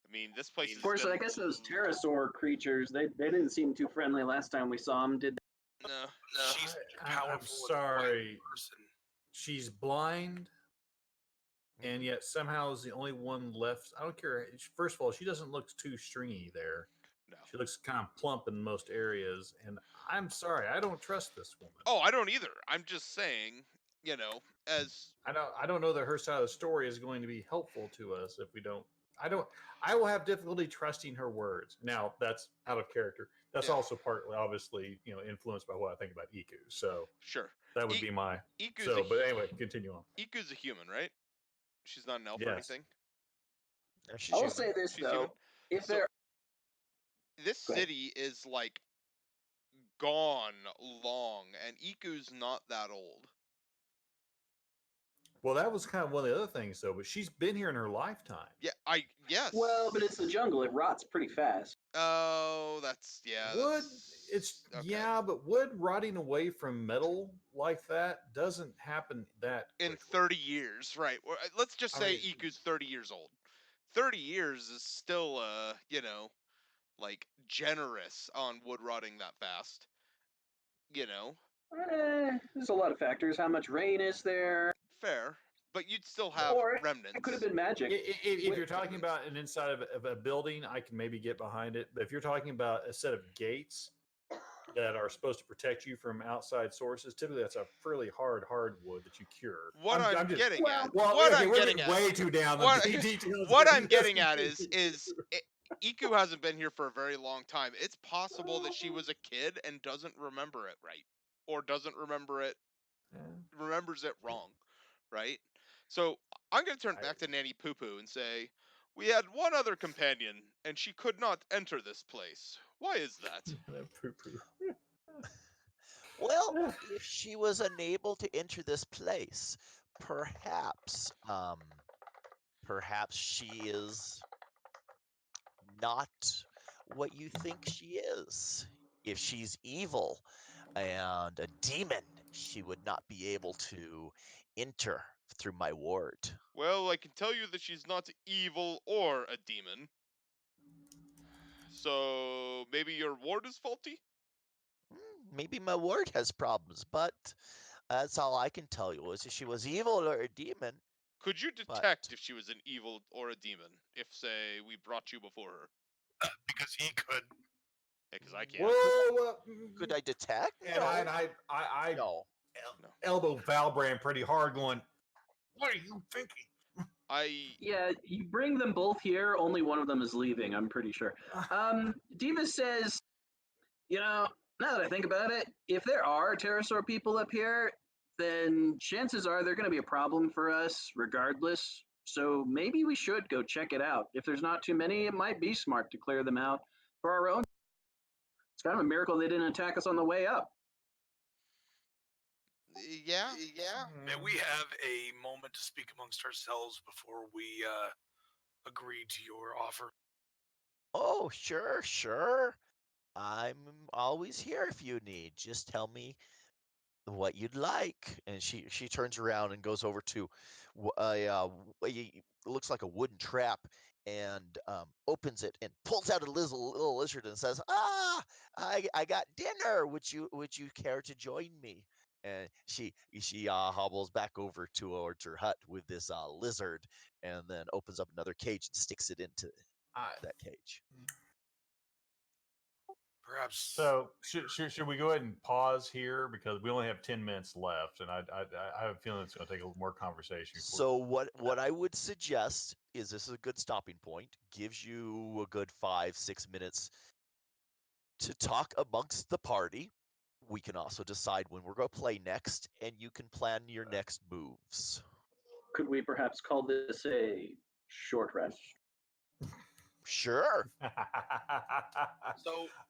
I mean, this place Of has course, been... I guess those pterosaur creatures, they didn't seem too friendly last time we saw them, did they? No. She's I'm powerful as a sorry. person. She's blind, and yet somehow is the only one left. I don't care. First of all, she doesn't look too stringy there. No. She looks kind of plump in most areas, and I'm sorry, I don't trust this woman. Oh, I don't either. I'm just saying, as... I don't know that her side of the story is going to be helpful to us if we don't. I will have difficulty trusting her words. Now, that's out of character. That's also partly, obviously, influenced by what I think about Iku. So Sure. that would be my. Iku's but anyway, continue on. Iku's a human, right? She's not an elf or Yes. anything? She's I will human. say this, She's though. human? If So- there This Go ahead. city is, like, gone long, and Iku's not that old. Well, that was kind of one of the other things, though. But she's been here in her lifetime. Yeah, yes. Well, but it's the jungle. It rots pretty fast. Oh, that's... Yeah, Wood, that's... okay. but wood rotting away from metal like that doesn't happen that In quickly. 30 years, right. Let's just I say mean- Iku's 30 years old. 30 years is still, like, generous on wood rotting that fast. There's a lot of factors. How much rain is there? Fair. But you'd still have Or remnants. it could have been magic. If you're talking about an inside of a building, I can maybe get behind it. But if you're talking about a set of gates that are supposed to protect you from outside sources, typically that's a fairly hardwood that you cure. What I'm just, getting at... Well, what okay, I'm we're getting at... way too down what, on the details. what I'm getting at is Iku hasn't been here for a very long time. It's possible that she was a kid and doesn't remember it right. Or doesn't remember it... remembers it wrong. Right? So I'm going to turn back to Nanny Poo Poo and say, we had one other companion, and she could not enter this place. Why is that? Well, if she was unable to enter this place, perhaps, perhaps she is not what you think she is. If she's evil and a demon, she would not be able to enter through my ward. Well, I can tell you that she's not evil or a demon. So maybe your ward is faulty? Maybe my ward has problems, but that's all I can tell you is if she was evil or a demon. Could you But detect if she was an evil or a demon? If, say, we brought you before her? Because he could. Because I can't. Whoa, could I detect? And I No. elbow Valbrand pretty hard, going, "What are you thinking?" Yeah, you bring them both here. Only one of them is leaving, I'm pretty sure. Diva says, now that I think about it, if there are pterosaur people up here, then chances are they're going to be a problem for us regardless. So maybe we should go check it out. If there's not too many, it might be smart to clear them out for our own. It's kind of a miracle they didn't attack us on the way up. Yeah? May we have a moment to speak amongst ourselves before we agree to your offer? Oh, sure. I'm always here if you need. Just tell me what you'd like. And she turns around and goes over to it looks like a wooden trap and opens it and pulls out a little lizard and says, I got dinner. Would you care to join me? And she hobbles back over towards her hut with this lizard and then opens up another cage and sticks it into that cage. Perhaps. So should we go ahead and pause here because we only have 10 minutes left, and I have a feeling it's going to take a little more conversation. So what I would suggest is this is a good stopping point. Gives you a good 5-6 minutes to talk amongst the party. We can also decide when we're going to play next, and you can plan your next moves. Could we perhaps call this a short rest? Sure.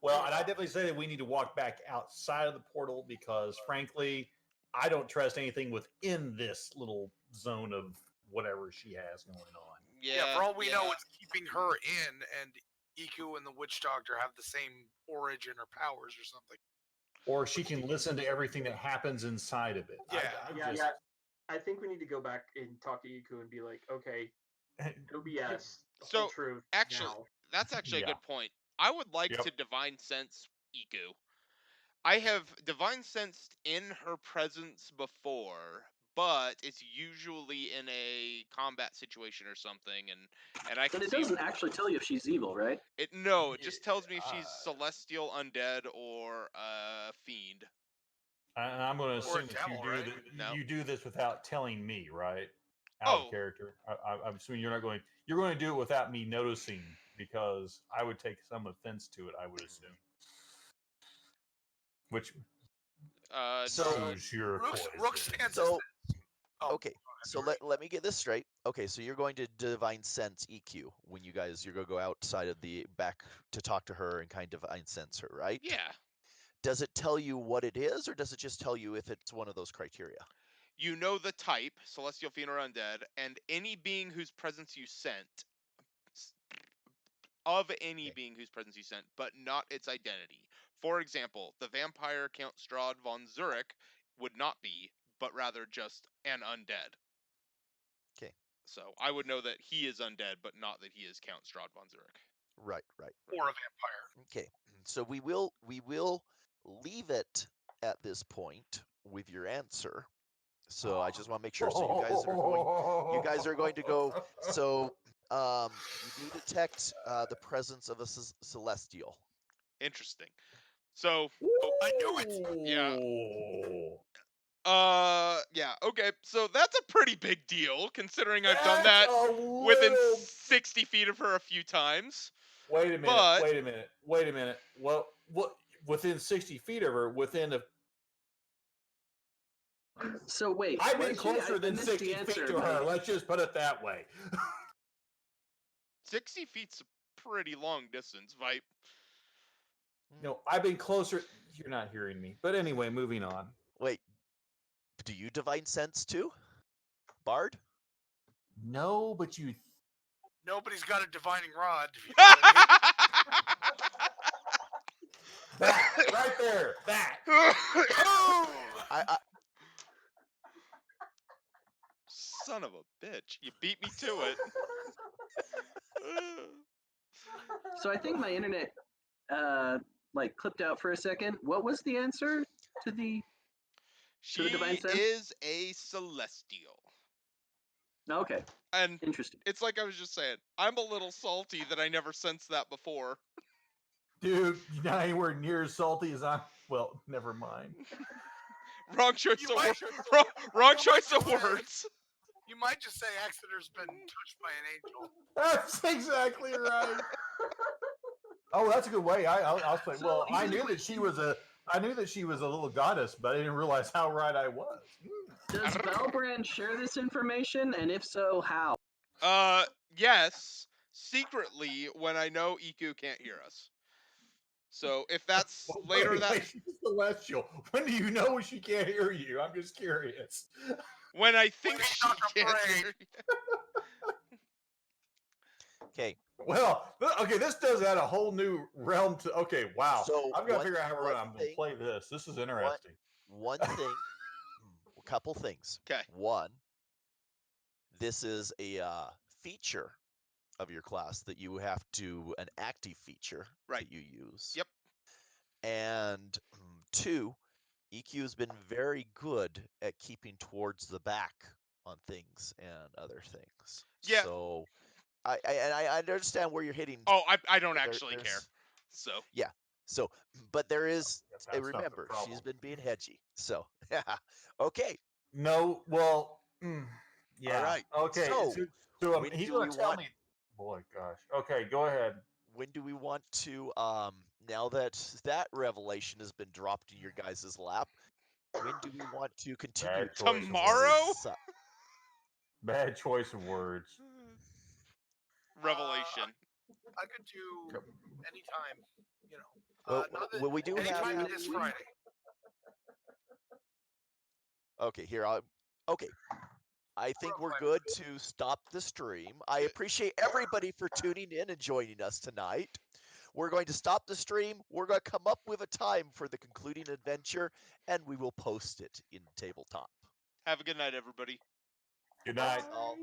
Well, and I definitely say that we need to walk back outside of the portal because, frankly, I don't trust anything within this little zone of whatever she has going on. Yeah, for all we know, it's keeping her in, and Iku and the Witch Doctor have the same origin or powers or something. Or she can listen to everything that happens inside of it. Yeah. I think we need to go back and talk to Iku and be like, okay, no BS. So, truth actually, now. that's actually a good point. I would like to divine sense Iku. I have divine sensed in her presence before, but it's usually in a combat situation or something, and I can. But it doesn't actually tell you if she's evil, right? It just tells me if she's celestial, undead, or fiend. And I'm going to assume that you do this without telling me, right? Out of character. I'm assuming you're not going. You're going to do it without me noticing because I would take some offense to it. I would assume. Which your okay. So let me get this straight. Okay, so you're going to divine sense EQ when you're going to go outside of the back to talk to her and kind of divine sense her, right? Yeah. Does it tell you what it is, or does it just tell you if it's one of those criteria? You know the type, celestial, fiend, or undead, and any being whose presence you sent, being whose presence you sent, but not its identity. For example, the vampire Count Strahd von Zurich would not be, but rather just an undead. Okay. So I would know that he is undead, but not that he is Count Strahd von Zurich. Right. Or a vampire. Okay. So we will leave it at this point with your answer. So I just want to make sure. So you guys are going to go. So you do detect the presence of a celestial. Interesting. So I knew it. Yeah. Okay. So that's a pretty big deal, considering I've done that within 60 feet of her a few times. Wait a minute. Well, what within 60 feet of her, within a So wait, I've what been is she- I closer than missed 60 the feet answer, to her. like- Let's just put it that way. 60 feet's a pretty long distance, Vipe. No, I've been closer. You're not hearing me. But anyway, moving on. Wait, do you divine sense too, Bard? No, but you. Nobody's got a divining rod. If you know what I mean. That right there. That. Boom! I Son of a bitch. You beat me to it. So I think my internet like clipped out for a second. What was the answer to the She the divine sense? is a celestial. Okay, And interesting. it's like I was just saying, I'm a little salty that I never sensed that before. Dude, you're not anywhere near as salty as I'm. Well, never mind. Wrong choice You of might- wrong you choice might of just say- words. You might just say Exeter's been touched by an angel. That's exactly right. Oh, that's a good way. I'll say. So Well, I here's a knew that she was a. I knew that she was a little goddess, but I didn't realize how right I was. Does Valbrand share this information, and if so, how? Yes, secretly when I know Iku can't hear us. So if that's later Wait, that wait, she's celestial. When do you know she can't hear you? I'm just curious. when I think When she he's not can't afraid. hear you. okay. Well, okay, this does add a whole new realm to. Okay, wow. So I've got to one- figure out how one I'm going to thing- play this. This is interesting. One thing, a couple things. 'Kay. One, this is a feature of your class that you have to an active feature Right. that you use. Yep. And two, EQ has been very good at keeping towards the back on things and other things. Yeah. So I understand where you're hitting. Oh, I don't There- actually care. there's- So So, but there is. That's not the Remember, she's problem. been being hedgy. So, okay. No, well, yeah. right, Okay, so, so when he's do going we to tell want- me. Boy, gosh. Okay, go ahead. When do we want to? Now that revelation has been dropped in your guys' lap, when do we want to continue? Bad choice of Tomorrow? words. Bad choice of words. Revelation. I could do anytime, you know. Well, not that, well, we do anytime have. this Friday. Okay, here. Okay. I think we're fine good to stop the stream. I appreciate everybody for tuning in and joining us tonight. We're going to stop the stream. We're going to come up with a time for the concluding adventure, and we will post it in tabletop. Have a good night, everybody. Good night. All-